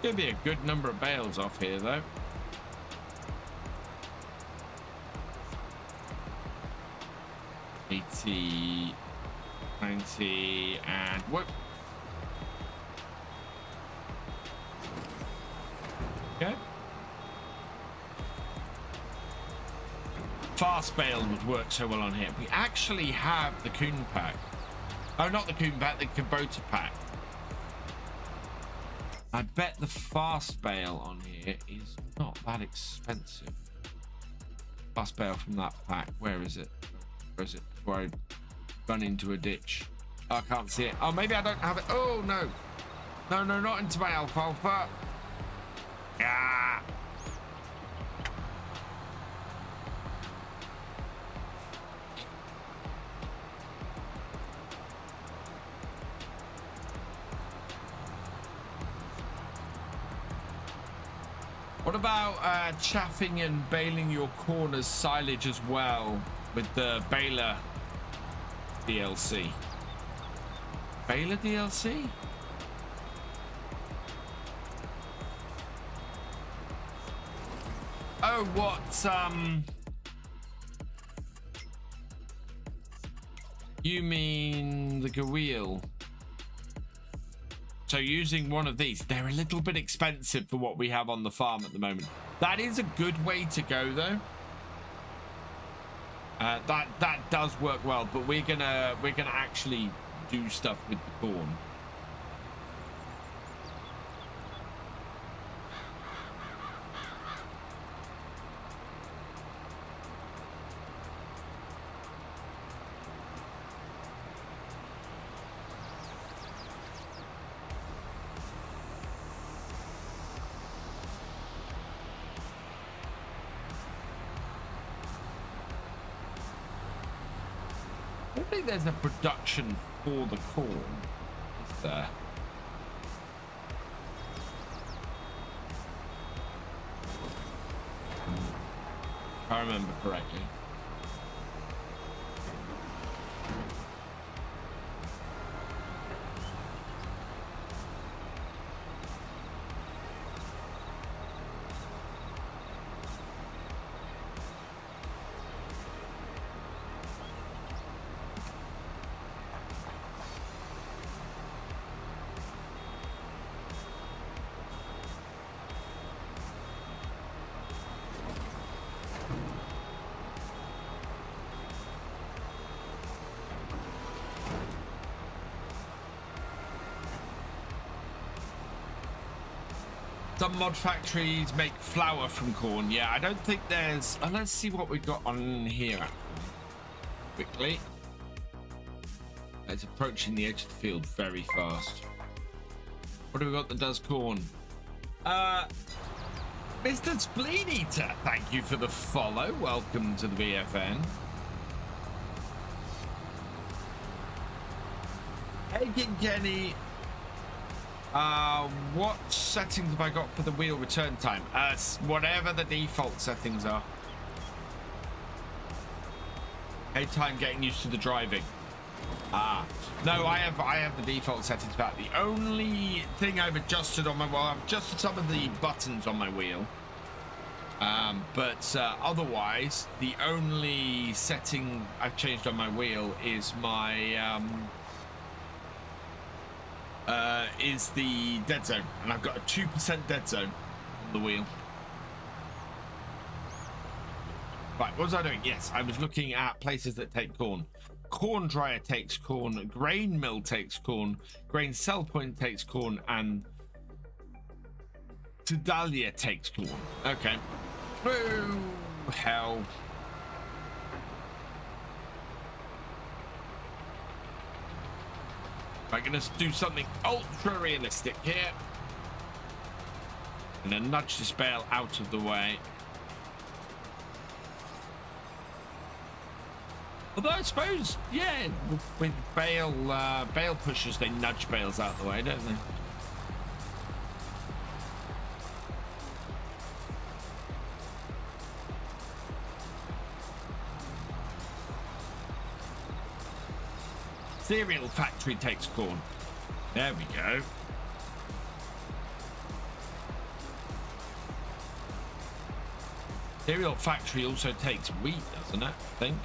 There's gonna be a good number of bales off here though. $80, $90, and whoop. Okay. Fast bale would work so well on here. We actually have the Coon Pack. Oh, not the Coon Pack, the Kubota Pack. I bet the fast bale on here is not that expensive. Fast bale from that pack. Where is it? Where is it? Before I run into a ditch. Oh, I can't see it. Oh, maybe I don't have it. Oh, no. No, no, not into my alfalfa. Yeah. What about chaffing and baling your corn as silage as well with the baler DLC? Baler DLC? Oh, what, you mean the Gaweel? So using one of these, they're a little bit expensive for what we have on the farm at the moment. That is a good way to go though. That does work well, but we're gonna actually do stuff with the corn. I don't think there's a production for the corn, is there? If I remember correctly. Some mod factories make flour from corn. Yeah, I don't think there's... let's see what we've got on here. Quickly. It's approaching the edge of the field very fast. What do we got that does corn? Mr. Spleen Eater, thank you for the follow. Welcome to the BFN. Hey, Kenny. What settings have I got for the wheel return time? Whatever the default settings are. Hey, time getting used to the driving. No, I have the default settings back. The only thing I've adjusted on my, well, I've adjusted some of the buttons on my wheel. But otherwise, the only setting I've changed on my wheel is my is the dead zone, and I've got a 2% dead zone on the wheel. Right, what was I doing? Yes, I was looking at places that take corn. Corn dryer takes corn, grain mill takes corn, grain sell point takes corn, and Sedalia takes corn. Okay. Oh, hell. I'm gonna do something ultra realistic here. I'm gonna nudge this bale out of the way. Although I suppose, yeah, with bale pushers, they nudge bales out of the way, don't they? Cereal factory takes corn. There we go. Cereal factory also takes wheat, doesn't it? I think.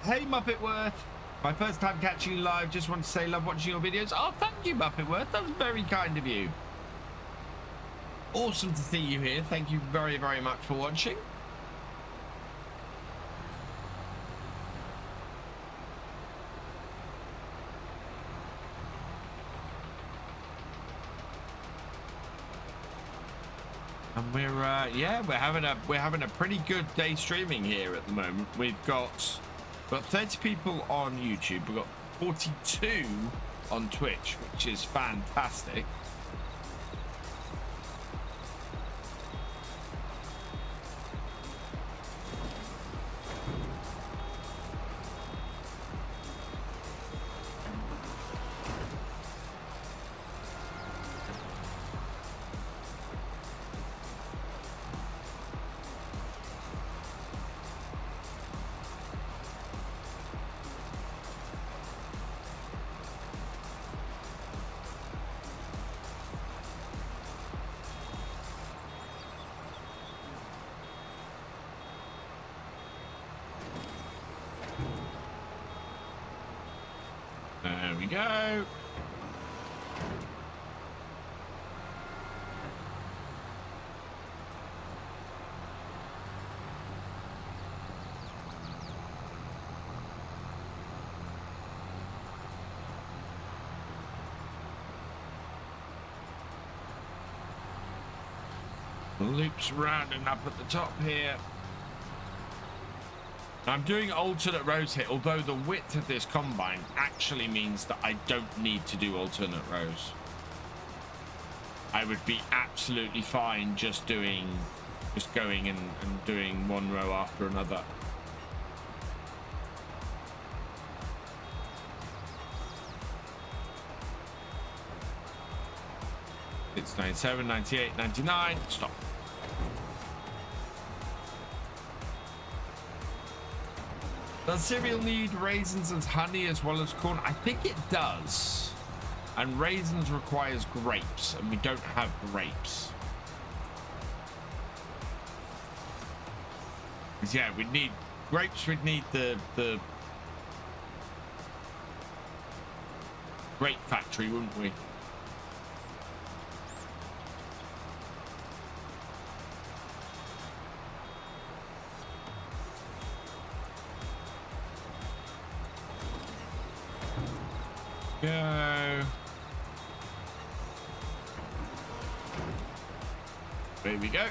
Hey Muppetworth, my first time catching you live. Just want to say love watching your videos. Oh, thank you Muppetworth, that was very kind of you. Awesome to see you here. Thank you very, very much for watching. And we're having a pretty good day streaming here at the moment. We've got 30 people on YouTube. We've got 42 on Twitch, which is fantastic. There we go. Loops rounding up at the top here. I'm doing alternate rows here, although the width of this combine actually means that I don't need to do alternate rows. I would be absolutely fine just going and doing one row after another. It's 97, 98, 99, stop. Does cereal need raisins and honey as well as corn? I think it does. And raisins requires grapes, and we don't have grapes. Because yeah, we'd need grapes. We'd need the grape factory, wouldn't we? go. There we go.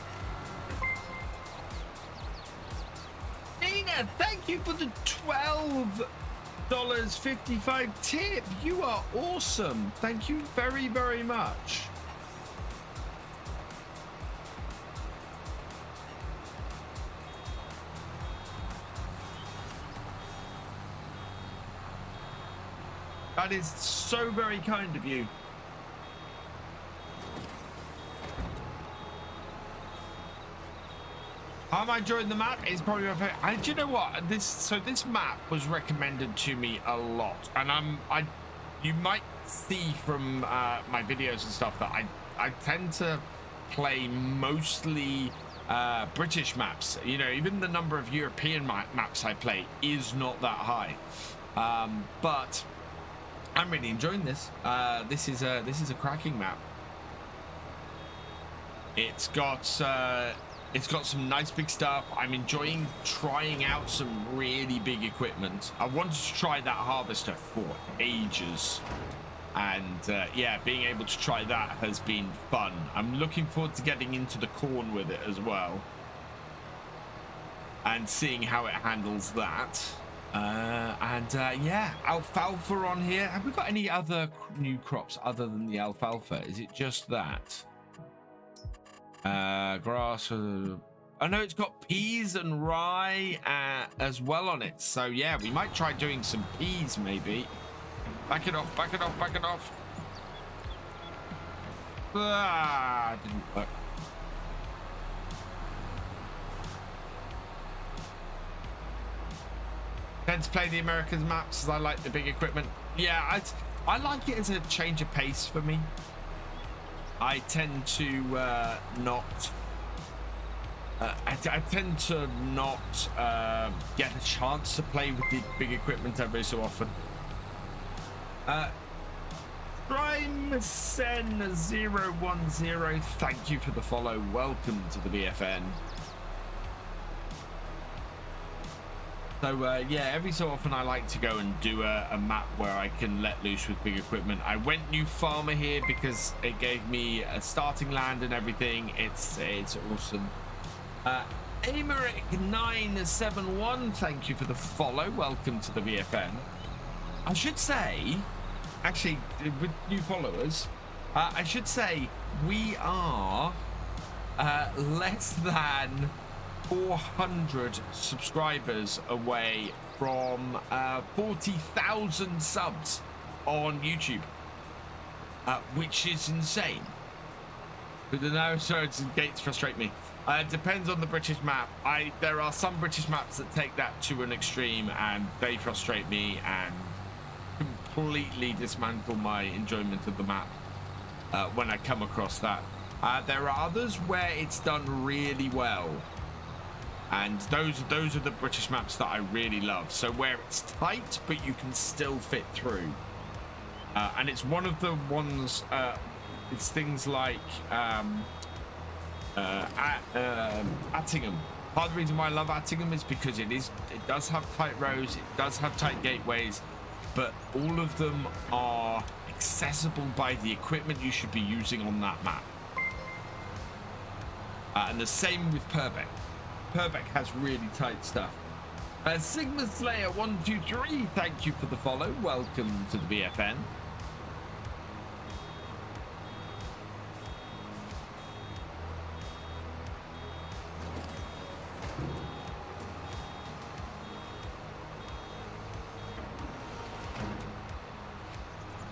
Nina, thank you for the $12.55 tip. You are awesome. Thank you very, very much. That is so very kind of you. How am I enjoying the map? It's probably my favorite. Do you know what? This map was recommended to me a lot, and you might see from my videos and stuff that I tend to play mostly British maps. You know, even the number of European maps I play is not that high, but I'm really enjoying this. This is a cracking map. It's got some nice big stuff. I'm enjoying trying out some really big equipment. I wanted to try that harvester for ages, and yeah, being able to try that has been fun. I'm looking forward to getting into the corn with it as well and seeing how it handles that. Yeah, alfalfa on here. Have we got any other new crops other than the alfalfa? Is it just that? Grass. Oh no, it's got peas and rye as well on it. So yeah, we might try doing some peas maybe. Back it off, back it off, back it off. Ah, didn't work. Tend to play the Americans maps as I like the big equipment. Yeah, I like it as a change of pace for me. I tend to not get a chance to play with the big equipment every so often. Prime010, thank you for the follow. Welcome to the BFN. So yeah, every so often I like to go and do a map where I can let loose with big equipment. I went new farmer here because it gave me a starting land and everything. It's awesome. Americ971, thank you for the follow. Welcome to the VFN. I should say, actually, with new followers, I should say we are less than 400 subscribers away from 40,000 subs on YouTube, which is insane. But the narrow roads and gates frustrate me. It depends on the British map. There are some British maps that take that to an extreme and they frustrate me and completely dismantle my enjoyment of the map when I come across that. There are others where it's done really well. And those are the British maps that I really love. So where it's tight, but you can still fit through. And it's one of the ones, it's things like Attingham. Part of the reason why I love Attingham is because it does have tight roads, it does have tight gateways, but all of them are accessible by the equipment you should be using on that map. And the same with Purbeck. Purbeck has really tight stuff. Sigma Slayer 123, thank you for the follow. Welcome to the BFN.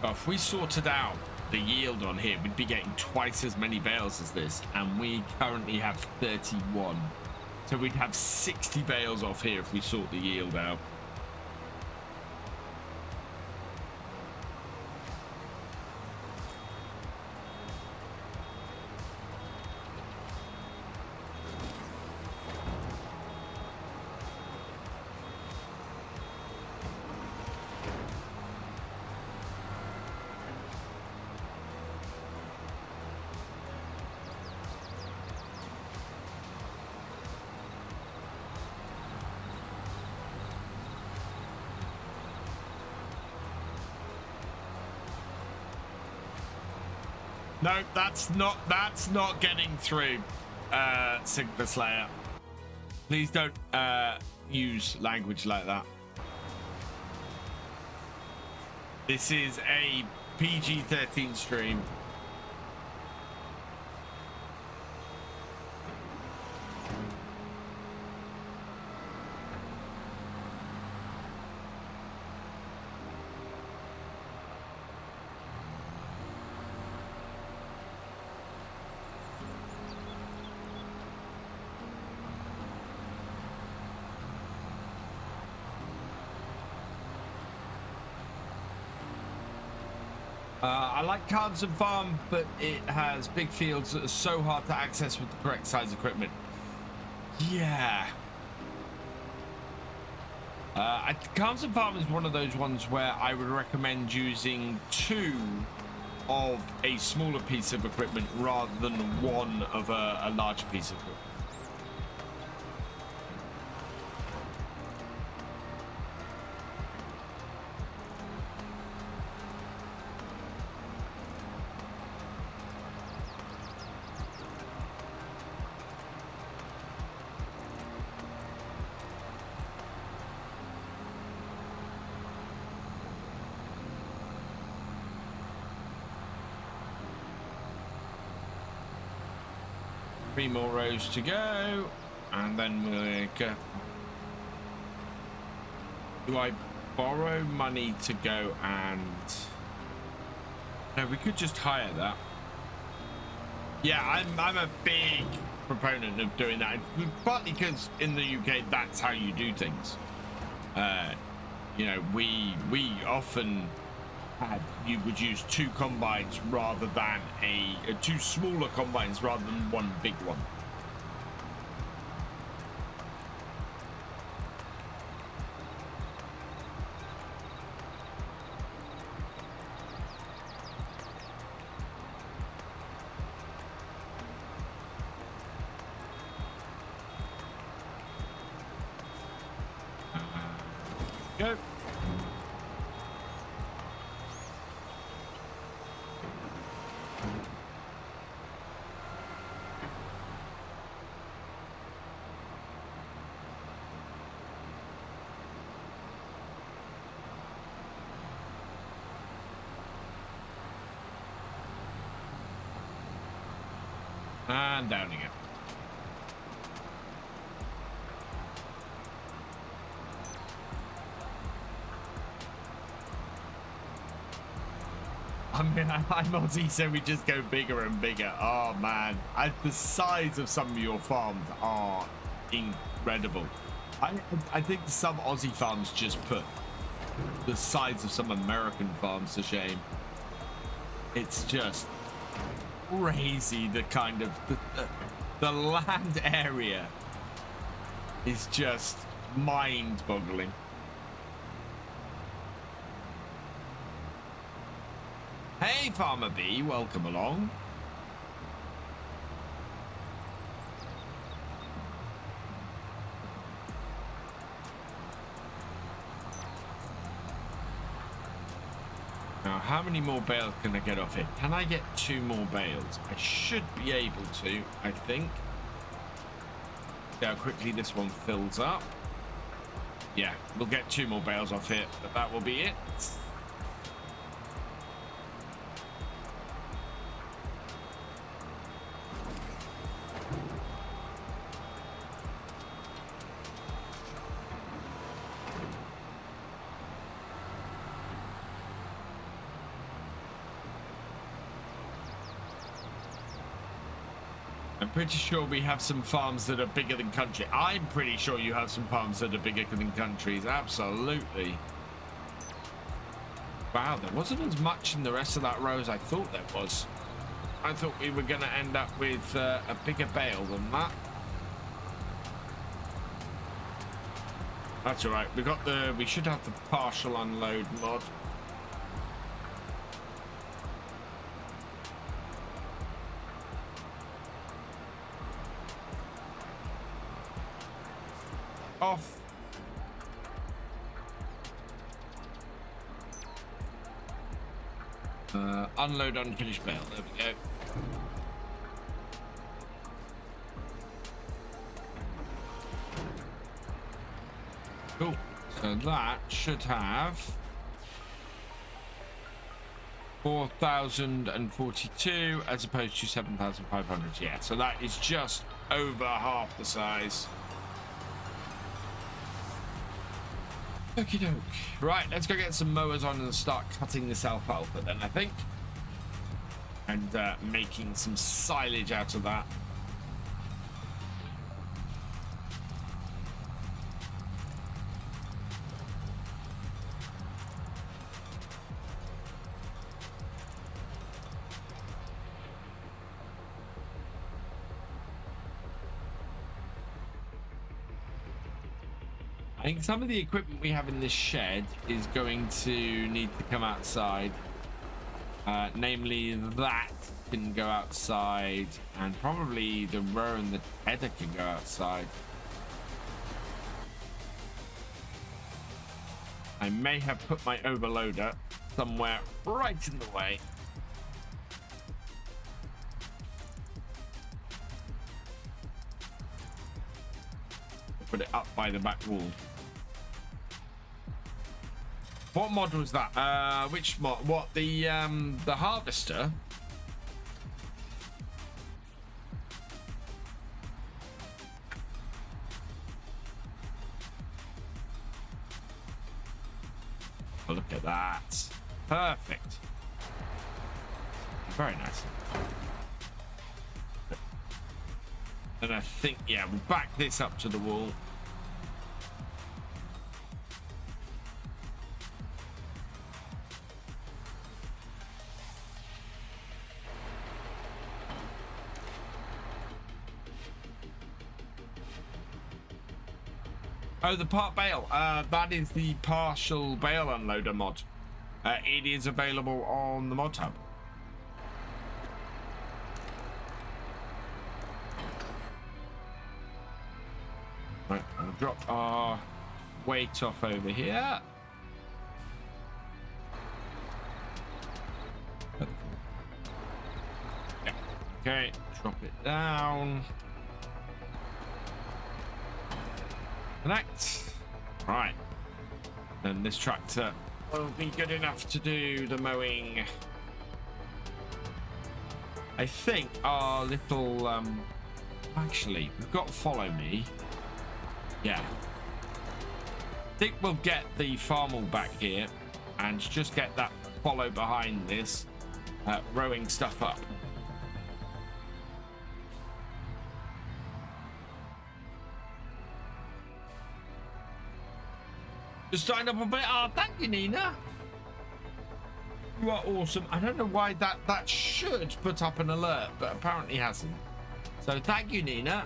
If we sorted out the yield on here, we'd be getting twice as many bales as this, and we currently have 31. So we'd have 60 bales off here if we sort the yield out. No, that's not getting through, Sigma Slayer. Please don't use language like that. This is a PG-13 stream. I like Carnson Farm, but it has big fields that are so hard to access with the correct size equipment. Yeah. Carnson Farm is one of those ones where I would recommend using 2 of a smaller piece of equipment rather than 1 of a larger piece of equipment. Three more rows to go, and then we'll go. Do I borrow money to go and... No, we could just hire that. Yeah, I'm a big proponent of doing that, partly because in the UK that's how you do things. You know, we often you would use 2 combines rather than 2 smaller combines rather than 1 big one. Go. And down again. I mean, I'm Aussie, so we just go bigger and bigger. Oh man, the size of some of your farms are incredible. I think some Aussie farms just put the size of some American farms to shame. It's just crazy. The kind of the land area is just mind-boggling. Hey, Farmer B, welcome along. Now, how many more bales can I get off it? Can I get 2 more bales? I should be able to, I think. See how quickly this one fills up. Yeah, we'll get 2 more bales off it, but that will be it. I'm pretty sure we have some farms that are bigger than country. I'm pretty sure you have some farms that are bigger than countries. Absolutely. Wow, there wasn't as much in the rest of that row as I thought there was. I thought we were going to end up with a bigger bale than that. That's all right. We should have the partial unload mod. Off. Unload unfinished bale. There we go. Cool. So that should have 4,042 as opposed to 7,500. Yeah, so that is just over half the size. Okie doke. Right, let's go get some mowers on and start cutting this alfalfa then, I think. And making some silage out of that. I think some of the equipment we have in this shed is going to need to come outside. Namely, that can go outside, and probably the row and the header can go outside. I may have put my overloader somewhere right in the way. Put it up by the back wall. What mod was that? Which mod? What, the harvester? Oh, look at that. Perfect. Very nice. And I think, yeah, we'll back this up to the wall. Oh, the part bale. That is the partial bale unloader mod. It is available on the mod hub. Right, I'll drop our weight off over here. Yeah. Okay, drop it down. Connect. Right. Then this tractor will be good enough to do the mowing. I think our little actually, we've got follow me. Yeah. I think we'll get the farm all back here and just get that follow behind this, rowing stuff up. Just signed up a bit. Oh, thank you, Nina. You are awesome. I don't know why that should put up an alert, but apparently hasn't. So thank you, Nina.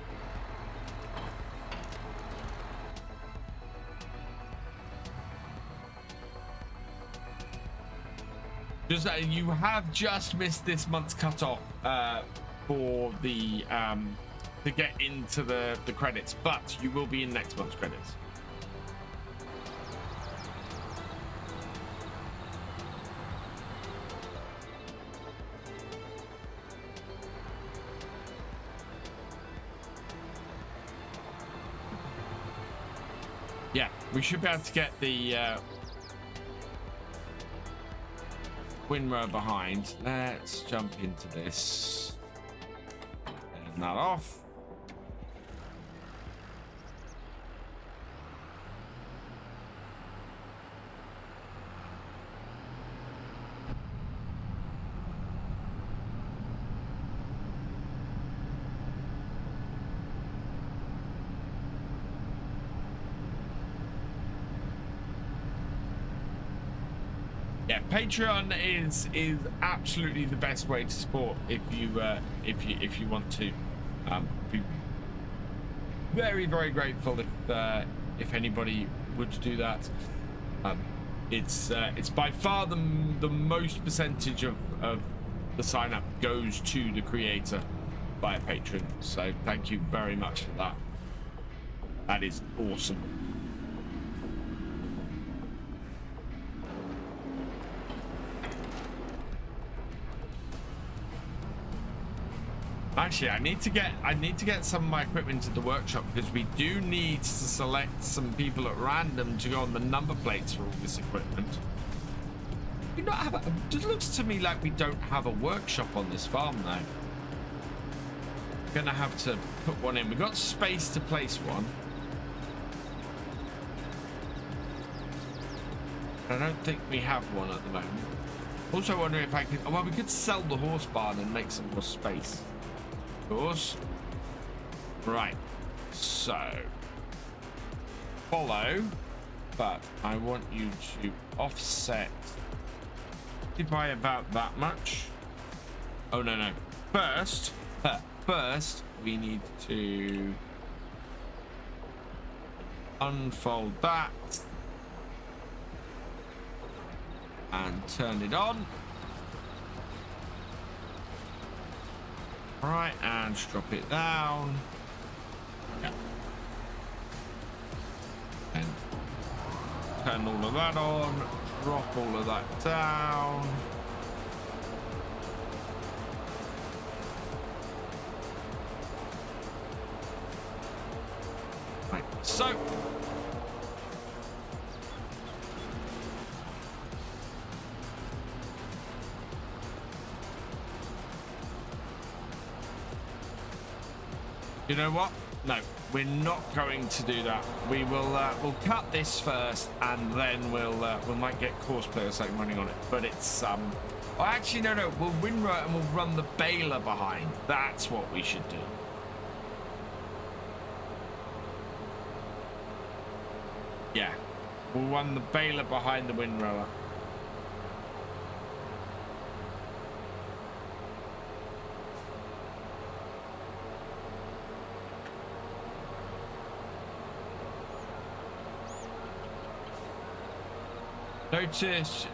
Just you have just missed this month's cutoff for the to get into the credits, but you will be in next month's credits. Yeah, we should be able to get the windrow behind. Let's jump into this. Turn that off. Yeah, Patreon is absolutely the best way to support if you want to. Be very grateful if anybody would do that. It's by far the most percentage of the sign up goes to the creator by a patron. So thank you very much for that. That is awesome. Actually, I need to get some of my equipment to the workshop because we do need to select some people at random to go on the number plates for all this equipment. We not have. It looks to me like we don't have a workshop on this farm now. We're gonna have to put one in. We've got space to place one. I don't think we have one at the moment. Also wondering if I could. Well, we could sell the horse barn and make some more space. Of course. Right. So follow, but I want you to offset by about that much. Oh no. First we need to unfold that and turn it on. All right, and drop it down. Yeah. And turn all of that on. Drop all of that down. Right, so you know what? No, we're not going to do that. We will we'll cut this first, and then we might get course players like running on it. But it's oh, actually no, we'll windrow and we'll run the baler behind. That's what we should do. Yeah, we'll run the baler behind the windrower. Notice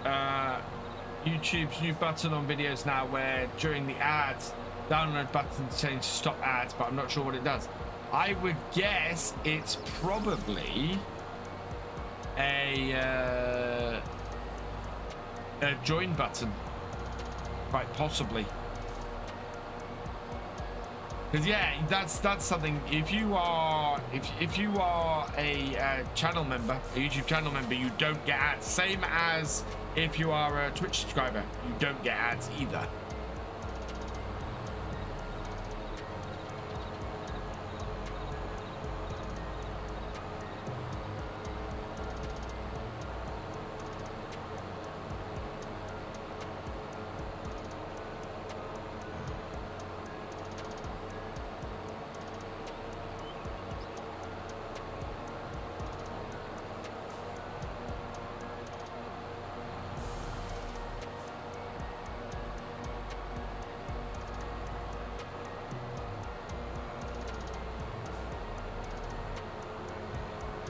YouTube's new button on videos now where during the ads, download button change to stop ads, but I'm not sure what it does. I would guess it's probably a join button, quite possibly. Because yeah, that's something. If you are a channel member, a YouTube channel member, you don't get ads. Same as if you are a Twitch subscriber, you don't get ads either.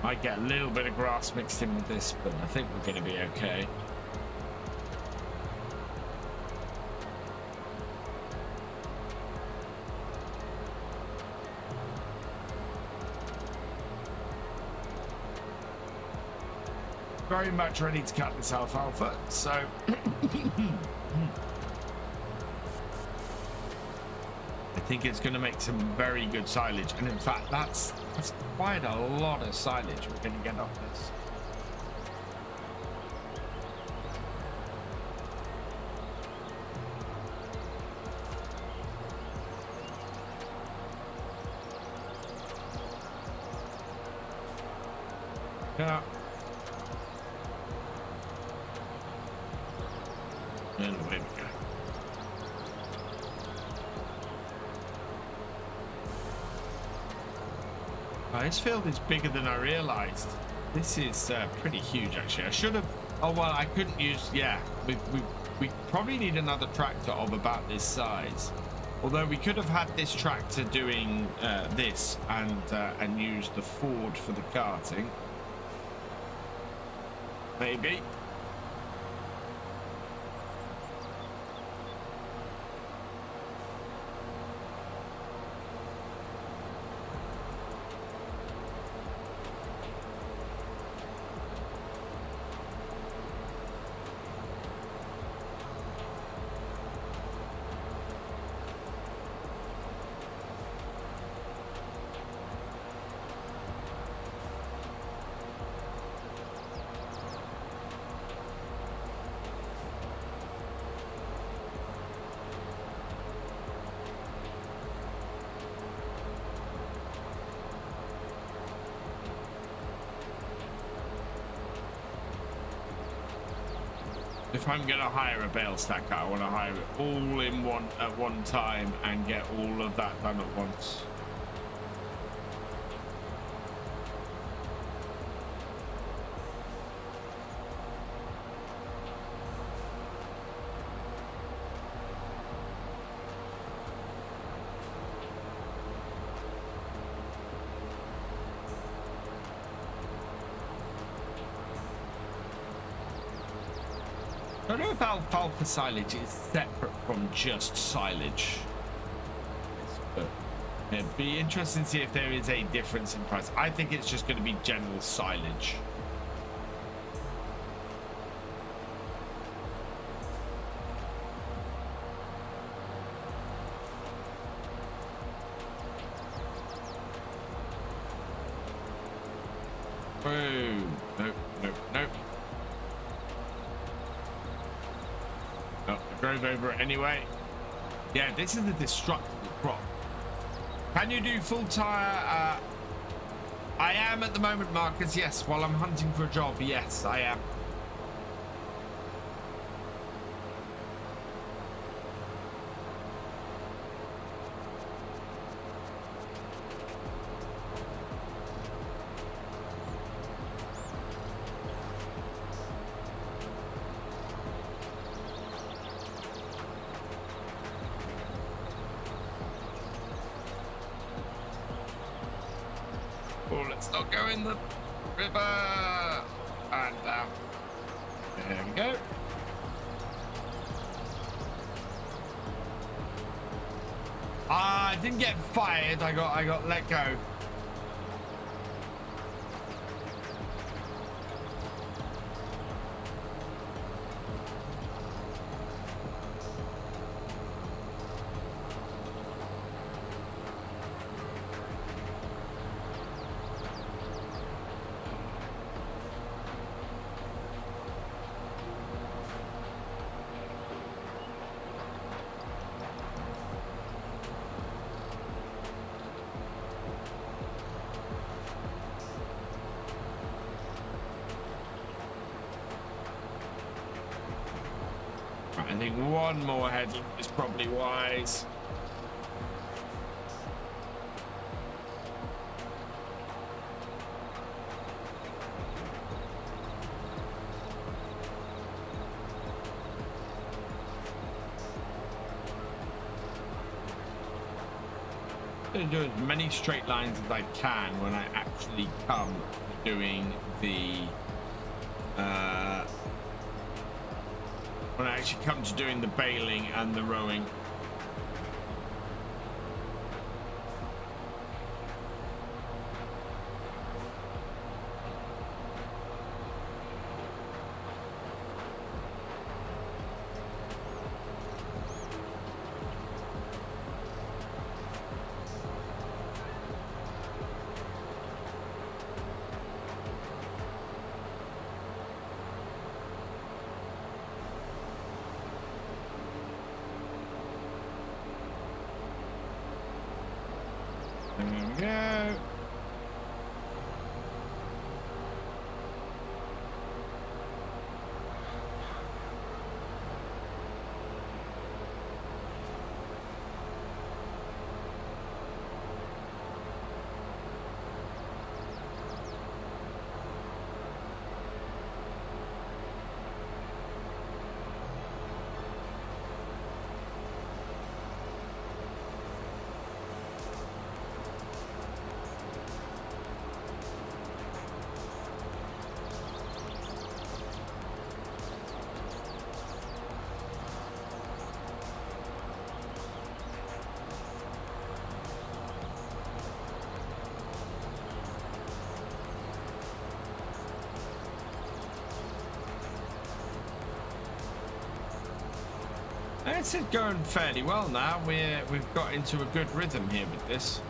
Might get a little bit of grass mixed in with this, but I think we're going to be okay. Very much ready to cut this alfalfa, so I think it's going to make some very good silage, and in fact that's quite a lot of silage we're going to get off this. Yeah. And away we go. This field is bigger than I realized. This is pretty huge, actually. I should have. Oh well, I couldn't use. Yeah, we probably need another tractor of about this size. Although we could have had this tractor doing this and use the Ford for the carting. Maybe. If I'm gonna hire a bale stacker, I want to hire it all in one at one time and get all of that done at once. I don't know if alfalfa silage is separate from just silage, but it'd be interesting to see if there is a difference in price. I think it's just going to be general silage. Oh, nope, nope, nope. Oh, I drove over it anyway. Yeah, this is a destructible crop. Can you do full tire? I am at the moment, Marcus. Yes, while I'm hunting for a job. Yes, I am. Oh, let's not go in the river. And down. There we go. I didn't get fired. I got let go. I think one more headland is probably wise. I'm going to do as many straight lines as I can when I actually come to doing the when I actually come to doing the baling and the rowing. There we go. It's going fairly well now. We've got into a good rhythm here with this.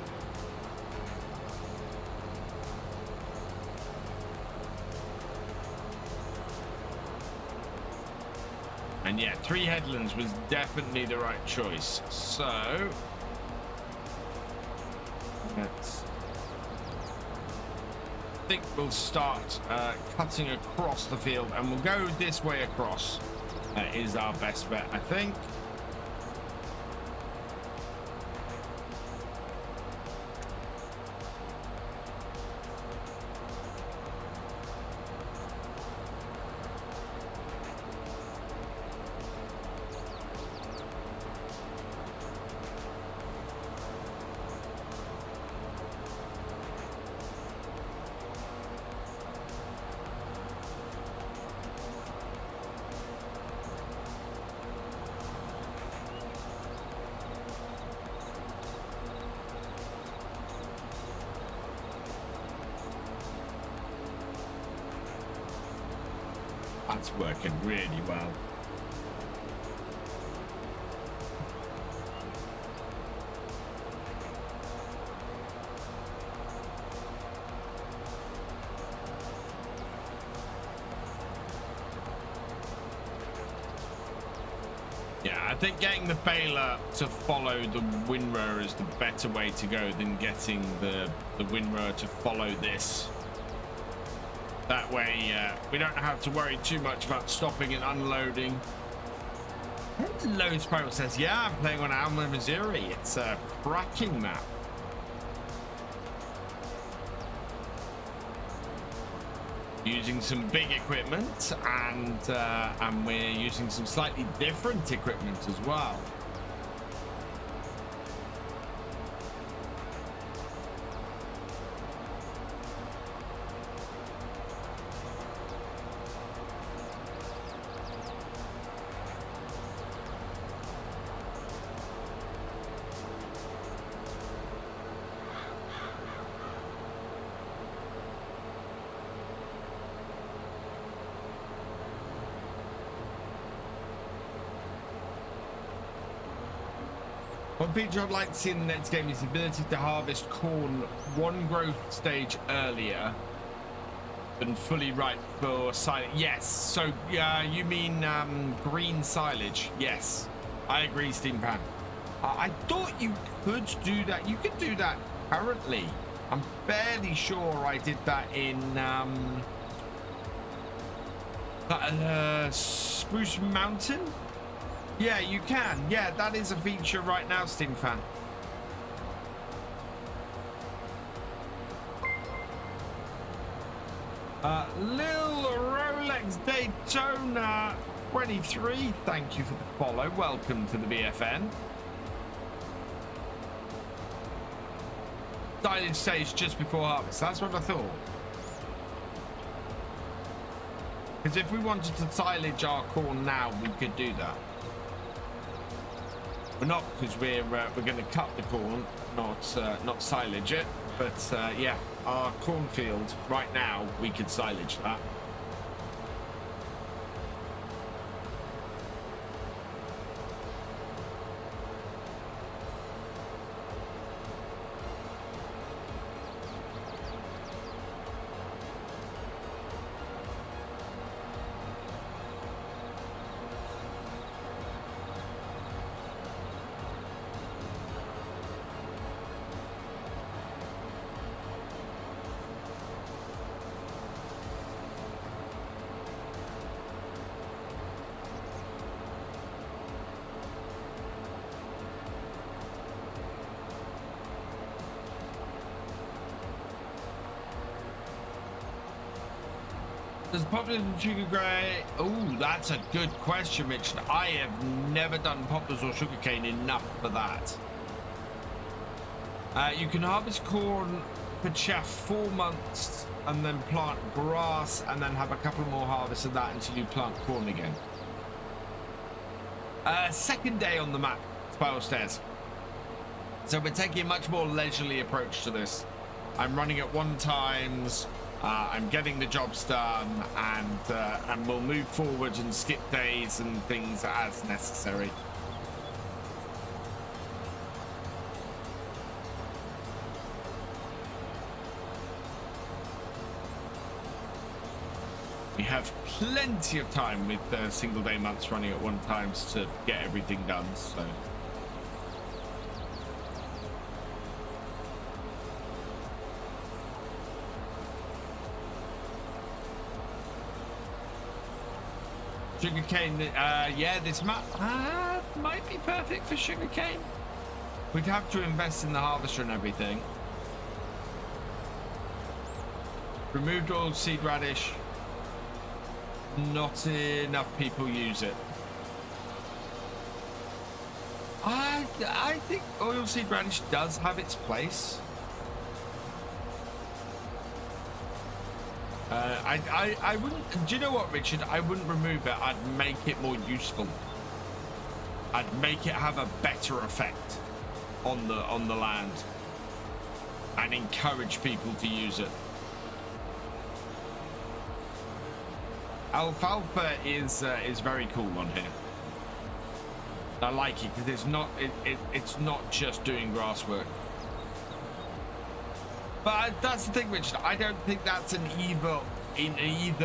And yeah, 3 headlands was definitely the right choice. So let's think we'll start cutting across the field, and we'll go this way across. is our best bet, I think. That's working really well. Yeah, I think getting the baler to follow the windrower is the better way to go than getting the windrower to follow this. That way, we don't have to worry too much about stopping and unloading. Hello, Spiral says, yeah, I'm playing on Alma, Missouri. It's a cracking map. Using some big equipment, and we're using some slightly different equipment as well. One feature I'd like to see in the next game is the ability to harvest corn one growth stage earlier than fully ripe for silage. Yes, so you mean green silage? Yes, I agree, Steampan. I thought you could do that. You could do that currently. I'm fairly sure I did that in Spruce Mountain. Yeah, you can. Yeah, that is a feature right now, Steamfan. Lil Rolex Daytona 23, thank you for the follow. Welcome to the BFN. Silage stage just before harvest. That's what I thought. Because if we wanted to silage our corn now, we could do that. We're not, because we're going to cut the corn, not silage it. But yeah, our cornfield right now, we could silage that. Does poplars and sugarcane? Oh, that's a good question, Mitch. I have never done poplars or sugarcane enough for that. You can harvest corn for chaff 4 months and then plant grass and then have a couple more harvests of that until you plant corn again. Second day on the map, Spiral Stairs. So we're taking a much more leisurely approach to this. I'm running at 1 times. I'm getting the jobs done, and we'll move forward and skip days and things as necessary. We have plenty of time with single day months running at 1 times to get everything done, so. Sugarcane, yeah, this map might be perfect for sugarcane. We'd have to invest in the harvester and everything. Removed oilseed radish. Not enough people use it. I think oilseed radish does have its place. I wouldn't. Do you know what, Richard? I wouldn't remove it. I'd make it more useful. I'd make it have a better effect on the land, and encourage people to use it. Alfalfa is very cool on here. I like it because it's not just doing grass work. But that's the thing, Richard. I don't think that's an either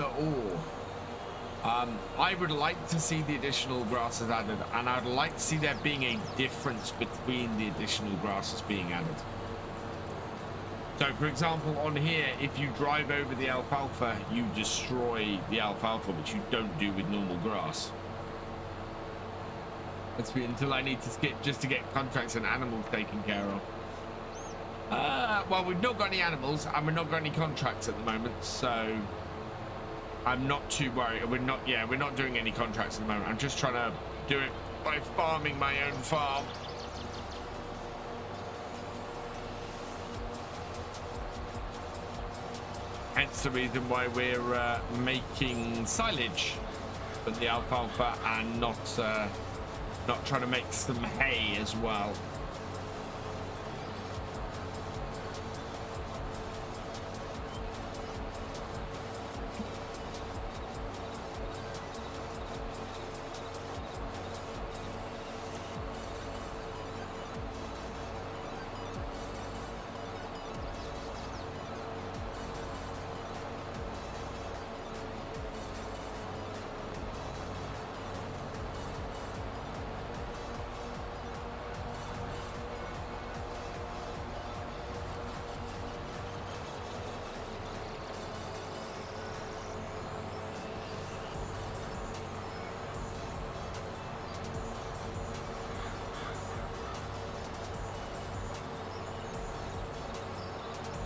or. I would like to see the additional grasses added, and I'd like to see there being a difference between the additional grasses being added. So, for example, on here, if you drive over the alfalfa, you destroy the alfalfa, which you don't do with normal grass. That's until I need to skip just to get contracts and animals taken care of. Well, we've not got any animals and we've not got any contracts at the moment, so I'm not too worried. We're not doing any contracts at the moment. I'm just trying to do it by farming my own farm. Hence the reason why we're making silage for the alfalfa and not trying to make some hay as well.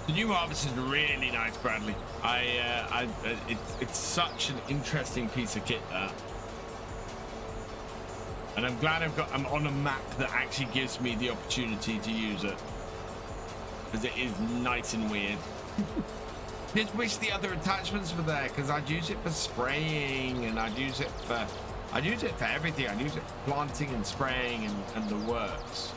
The new harvest is really nice, Bradley. It's such an interesting piece of kit, that. And I'm glad I'm on a map that actually gives me the opportunity to use it, because it is nice and weird. Just wish the other attachments were there, because I'd use it for spraying, and I'd use it for everything. I'd use it for planting and spraying and the works.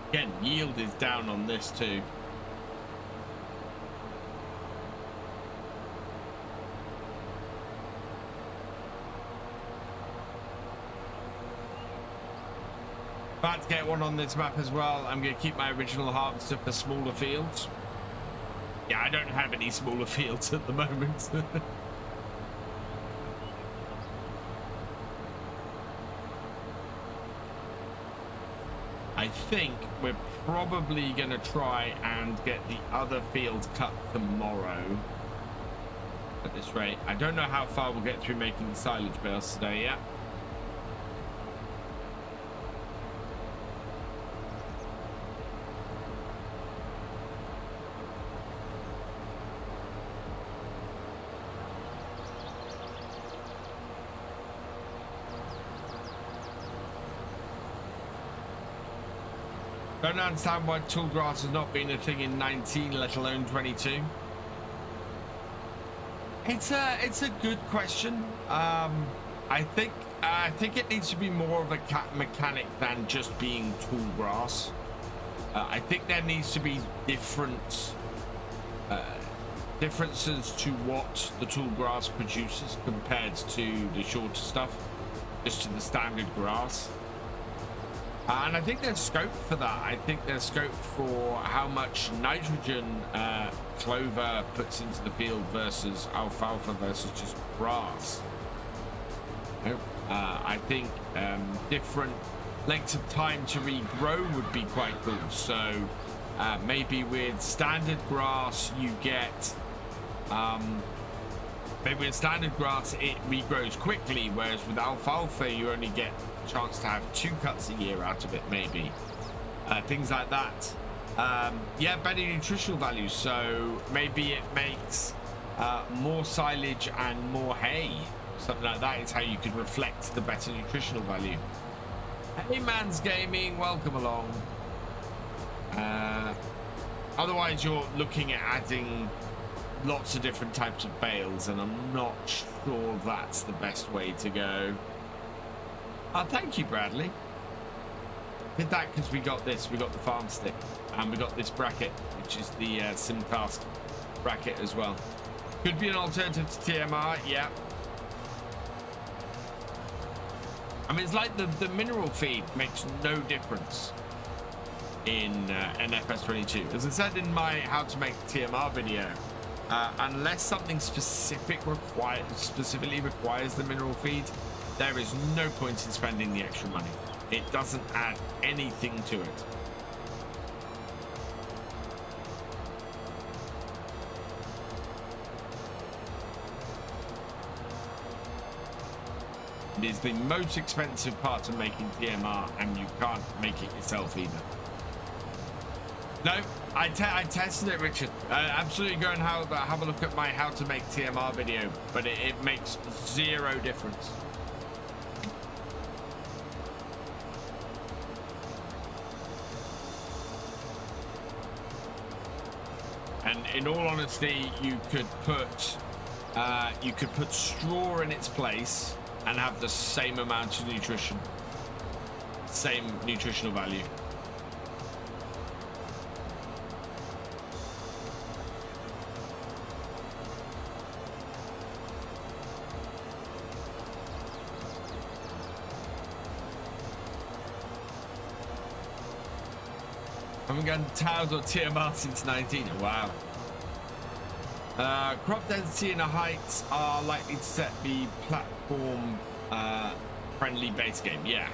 Again, yield is down on this too. About to get one on this map as well. I'm going to keep my original harvester for smaller fields. Yeah, I don't have any smaller fields at the moment. I think we're probably going to try and get the other fields cut tomorrow at this rate. I don't know how far we'll get through making the silage bales today yet. Don't understand why tall grass has not been a thing in 19, let alone 22. It's a good question. I think it needs to be more of a mechanic than just being tall grass. I think there needs to be different differences to what the tall grass produces compared to the shorter stuff, just to the standard grass. And I think there's scope for that. I think there's scope for how much nitrogen clover puts into the field versus alfalfa versus just grass. I think different lengths of time to regrow would be quite cool. So maybe with standard grass you get maybe with standard grass it regrows quickly, whereas with alfalfa you only get a chance to have 2 cuts a year out of it, maybe things like that. Yeah, better nutritional values, so maybe it makes more silage and more hay, something like that is how you could reflect the better nutritional value. Hey Man's Gaming, welcome along. Otherwise you're looking at adding lots of different types of bales, and I'm not sure that's the best way to go. Thank you, Bradley. Did that because we got this, we got the farm stick, and we got this bracket, which is the SimTask bracket as well. Could be an alternative to TMR, yeah. I mean, it's like the mineral feed makes no difference in FS22. As I said in my how to make TMR video, unless something specifically requires the mineral feed, there is no point in spending the extra money. It doesn't add anything to it. It is the most expensive part of making TMR, and you can't make it yourself either. No, I tested it, Richard. Absolutely go and have a look at my how to make TMR video, but it makes zero difference. And in all honesty, you could put straw in its place and have the same amount of nutrition, same nutritional value. I haven't gotten Towers or TMR since 19. Wow. Crop density and heights are likely to set the platform friendly base game. Yeah.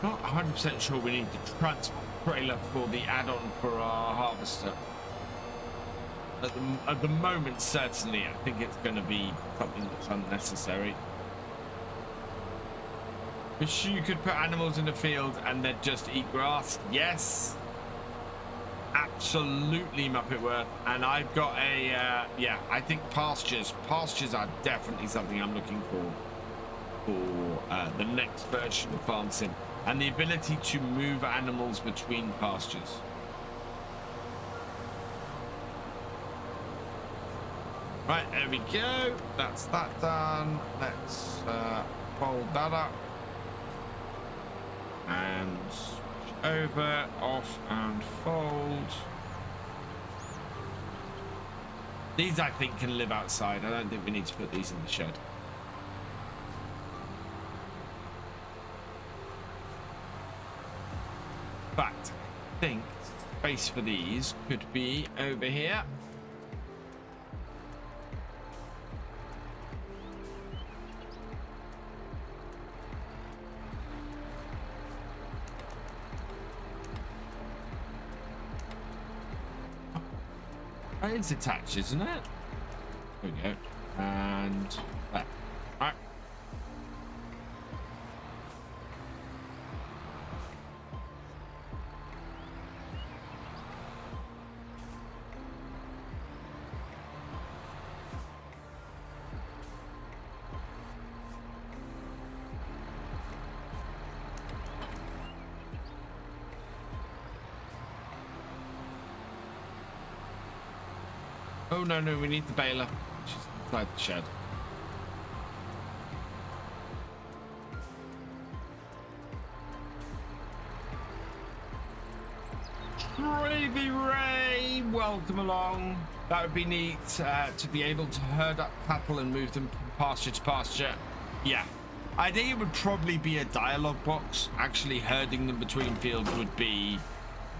Not 100% sure we need the transport trailer for the add-on for our harvester. At the moment, certainly, I think it's going to be something that's unnecessary. But sure, you could put animals in the field and they'd just eat grass. Yes, absolutely, Muppet Worth. And I've got a yeah, I think pastures are definitely something I'm looking for the next version of Farm Sim. And the ability to move animals between pastures. Right, there we go. That's that done. Let's fold that up. And switch over, off and fold. These I think can live outside. I don't think we need to put these in the shed. But I think space for these could be over here. Oh, it's attached, isn't it? There we go. And there. All right. Oh, no, no, we need the baler. She's inside the shed. Gravy Ray, welcome along. That would be neat to be able to herd up cattle and move them from pasture to pasture. Yeah, I think it would probably be a dialogue box. Actually herding them between fields would be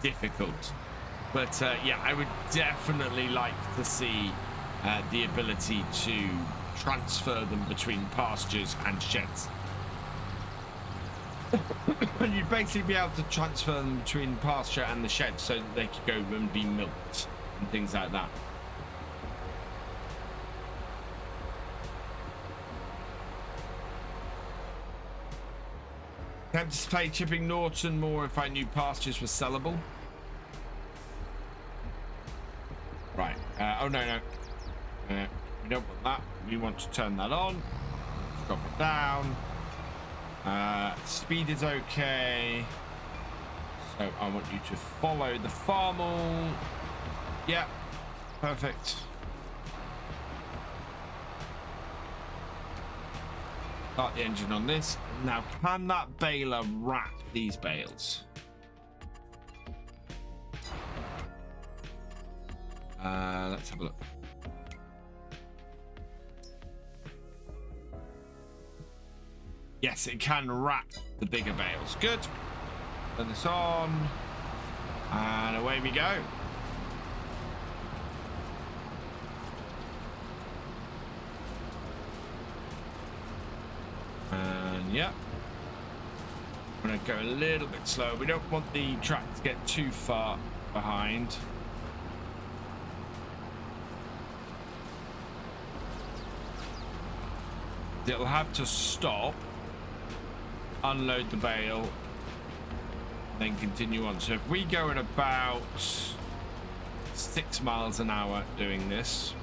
difficult. But yeah, I would definitely like to see the ability to transfer them between pastures and sheds. And you'd basically be able to transfer them between pasture and the shed so that they could go and be milked and things like that. I'd anticipate chipping Norton more if I knew pastures were sellable. Right. Oh, no, no. We don't want that. We want to turn that on. Drop it down. Speed is okay. So I want you to follow the farmel. Yeah. Perfect. Start the engine on this. Now, can that baler wrap these bales? Let's have a look. Yes, it can wrap the bigger bales. Good. Turn this on. And away we go. And yeah. I'm going to go a little bit slow. We don't want the track to get too far behind. It'll have to stop, unload the bale, then continue on. So if we go at about 6 miles an hour doing this,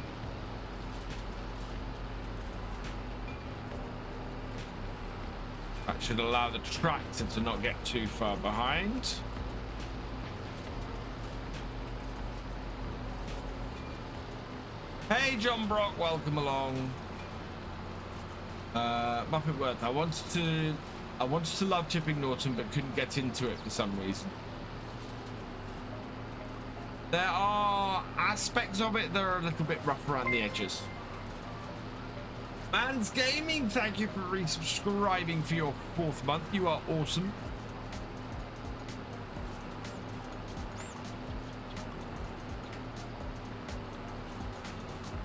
that should allow the tractor to not get too far behind. Hey John Brock, welcome along. Muppet Worth, I wanted to love chipping Norton but couldn't get into it for some reason. There are aspects of it that are a little bit rough around the edges. Man's Gaming, thank you for resubscribing for your 4th month. You are awesome.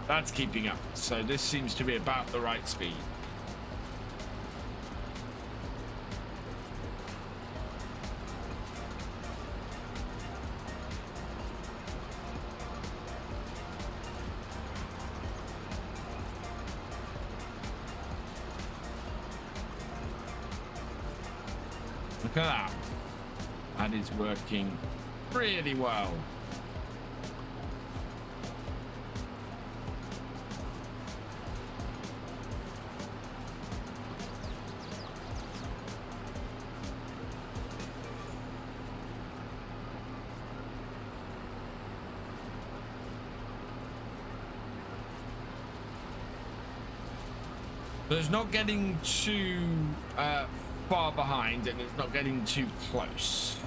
That's keeping up, so this seems to be about the right speed. Look at that. That is working really well. So it's not getting too far behind and it's not getting too close.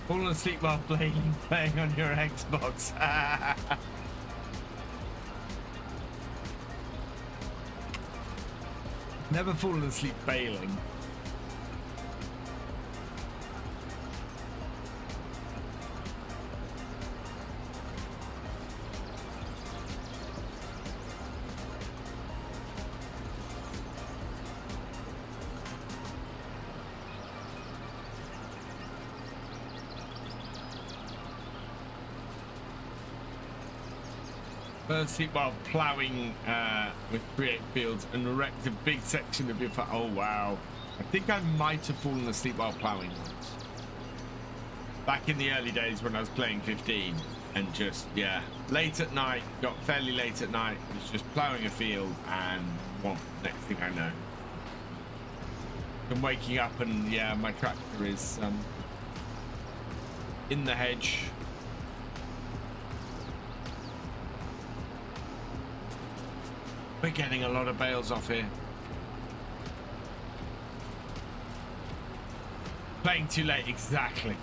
Falling asleep while playing on your Xbox. Never fallen asleep bailing. Sleep while ploughing with create fields and wrecked a big section of your oh wow, I think I might have fallen asleep while ploughing once back in the early days when I was playing 15 and just late at night, got fairly late at night, was just ploughing a field and next thing I know I'm waking up and my tractor is in the hedge. We're getting a lot of bales off here. Playing too late, exactly.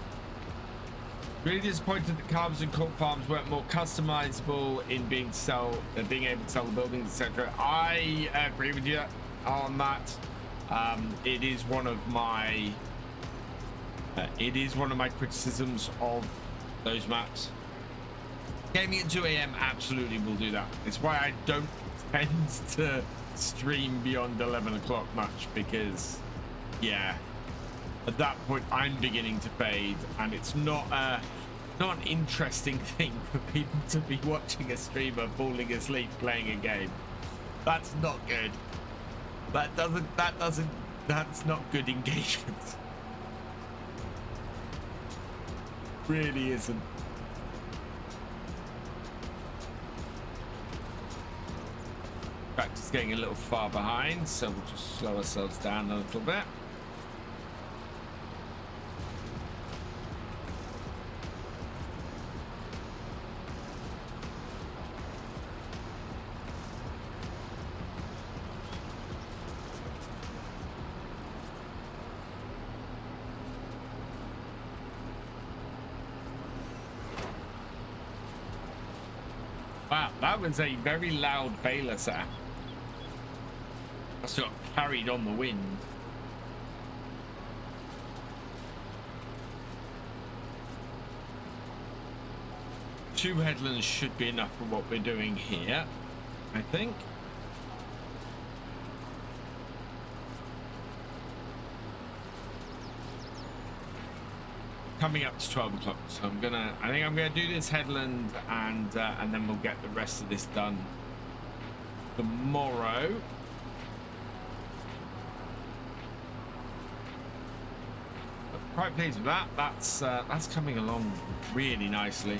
Really disappointed that carbs and corp farms weren't more customizable in being able to sell the buildings, etc. I agree with you on that. It is one of my criticisms of those maps. Gaming at 2 AM absolutely will do that. It's why I don't tend to stream beyond 11 o'clock much, because yeah, at that point I'm beginning to fade, and it's not an interesting thing for people to be watching a streamer falling asleep playing a game. That's not good. That's not good engagement. Really isn't. Practice getting a little far behind, so we'll just slow ourselves down a little bit. Wow, that was a very loud baler sound. That's got carried on the wind. Two headlands should be enough for what we're doing here, I think. Coming up to 12 o'clock, so I think I'm gonna do this headland, and then we'll get the rest of this done tomorrow. But quite pleased with that. That's coming along really nicely.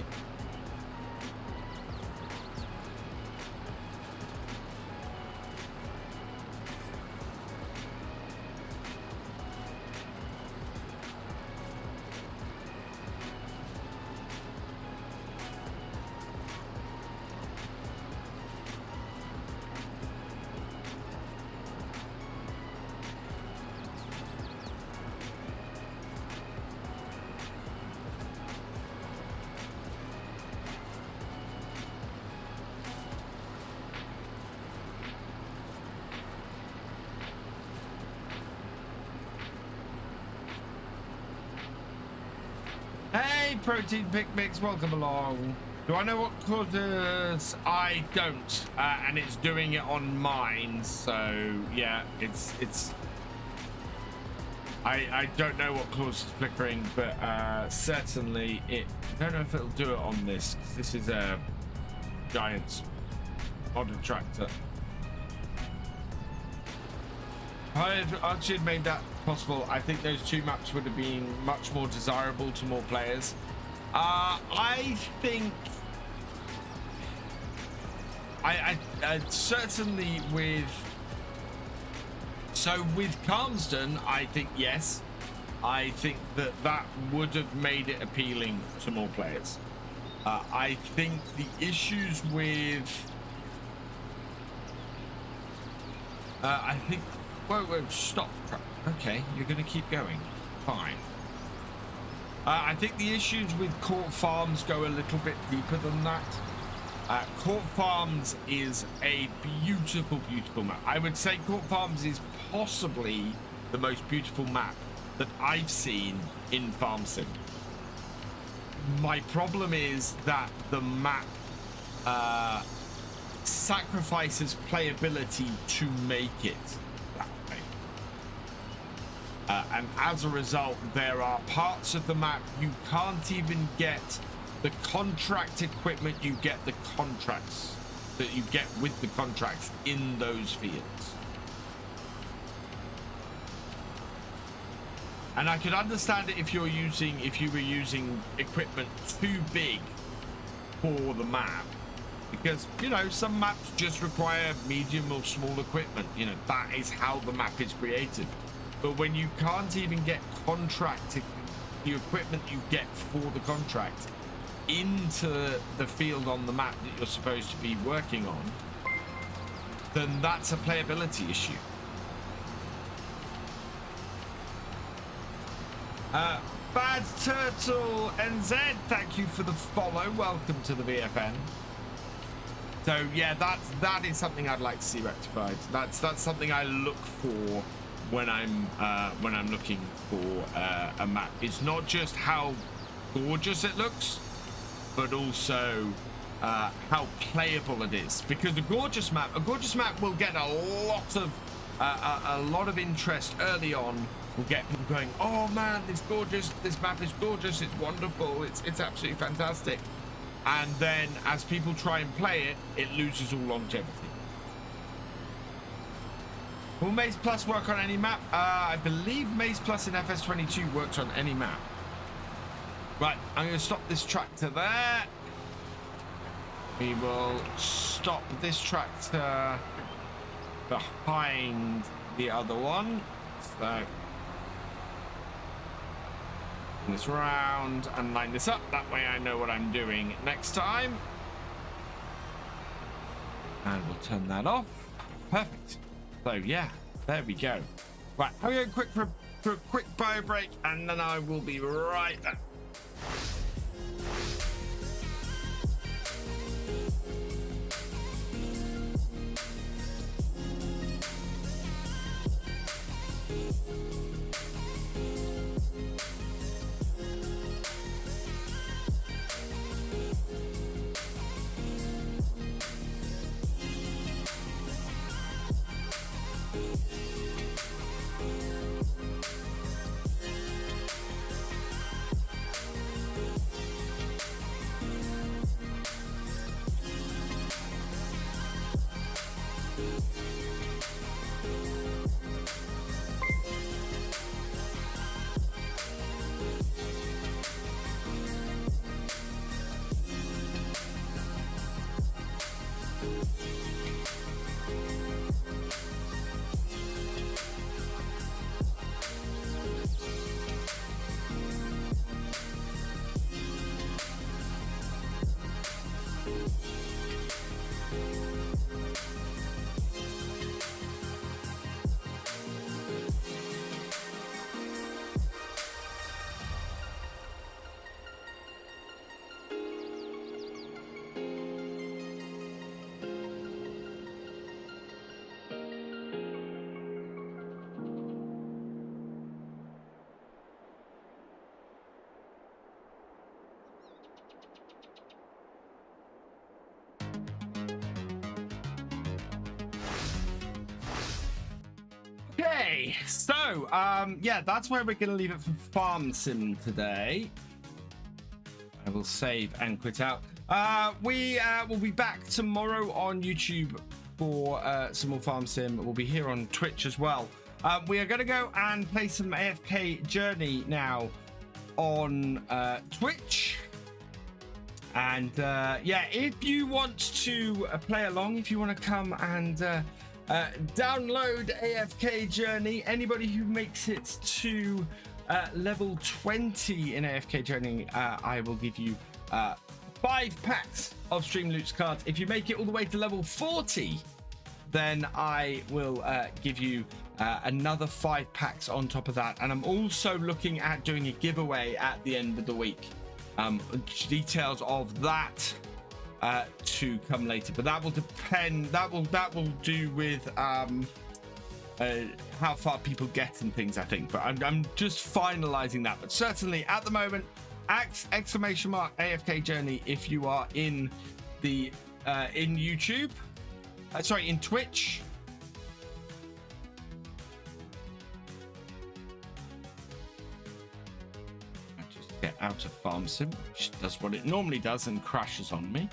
Protein pick mix, welcome along. Do I know what causes? I don't, and it's doing it on mine, so yeah, it's I don't know what causes flickering, but certainly I don't know if it'll do it on this, 'cause this is a giant modern tractor. Archie had made that possible. I think those two maps would have been much more desirable to more players. I think I certainly with Calmsden, I think yes, I think that would have made it appealing to more players. I think the issues with I think whoa, stop. Okay, you're gonna keep going, fine. I think the issues with Court Farms go a little bit deeper than that. Court Farms is a beautiful map. I would say Court Farms is possibly the most beautiful map that I've seen in Farm Sim. My problem is that the map sacrifices playability to make it that way. And as a result, there are parts of the map you can't even get the contract equipment, you get the contracts that you get with the contracts in those fields. And I could understand it if you were using equipment too big for the map, because you know some maps just require medium or small equipment. You know, that is how the map is created. But when you can't even get contracted, the equipment you get for the contract into the field on the map that you're supposed to be working on, then that's a playability issue. Bad Turtle NZ, thank you for the follow. Welcome to the VFN. So yeah, that is something I'd like to see rectified. That's something I look for when I'm looking for a map. It's not just how gorgeous it looks, but also how playable it is. Because a gorgeous map will get a lot of interest early on. Will get people going, oh man, this map is gorgeous, it's wonderful, it's absolutely fantastic. And then as people try and play it, it loses all longevity. Will Maze Plus work on any map? I believe Maze Plus in FS22 works on any map. Right, I'm going to stop this tractor there. We will stop this tractor behind the other one. So this round and line this up. That way I know what I'm doing next time. And we'll turn that off. Perfect. So yeah, there we go. Right, I'm going quick for a quick bio break, and then I will be right back. Okay, so yeah, that's where we're going to leave it for Farm Sim today. I will save and quit out. We will be back tomorrow on YouTube for some more Farm Sim. We'll be here on Twitch as well. We are going to go and play some AFK Journey now on Twitch. And yeah, if you want to play along, if you want to come and download AFK Journey, anybody who makes it to level 20 in AFK Journey, I will give you 5 packs of Stream Loots cards. If you make it all the way to level 40, then I will give you another 5 packs on top of that. And I'm also looking at doing a giveaway at the end of the week. Details of that to come later, but that will depend. That will do with how far people get and things, I think. But I'm just finalizing that. But certainly at the moment, exclamation mark AFK Journey if you are in the in YouTube. Sorry, in Twitch. Get out of Farm Sim, which does what it normally does and crashes on me.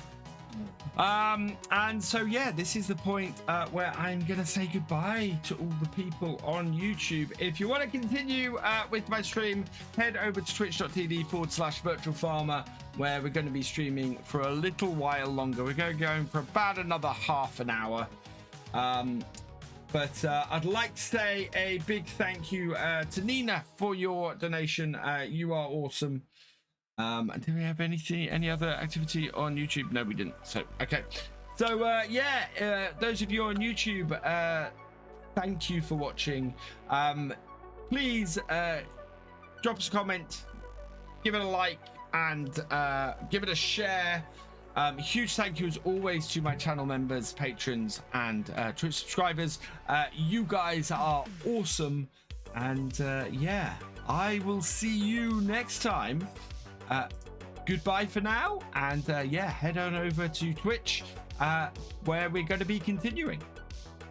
And so yeah, this is the point where I'm gonna say goodbye to all the people on YouTube. If you want to continue with my stream, head over to twitch.tv/virtualfarmer, where we're going to be streaming for a little while longer. We're going for about another half an hour. But I'd like to say a big thank you to Nina for your donation. You are awesome. And do we have any other activity on YouTube? No, we didn't. So, okay. So, yeah, those of you on YouTube, thank you for watching. Please drop us a comment, give it a like, and give it a share. Huge thank you as always to my channel members, patrons, and Twitch subscribers. You guys are awesome. And yeah, I will see you next time. Goodbye for now. And yeah, head on over to Twitch where we're going to be continuing.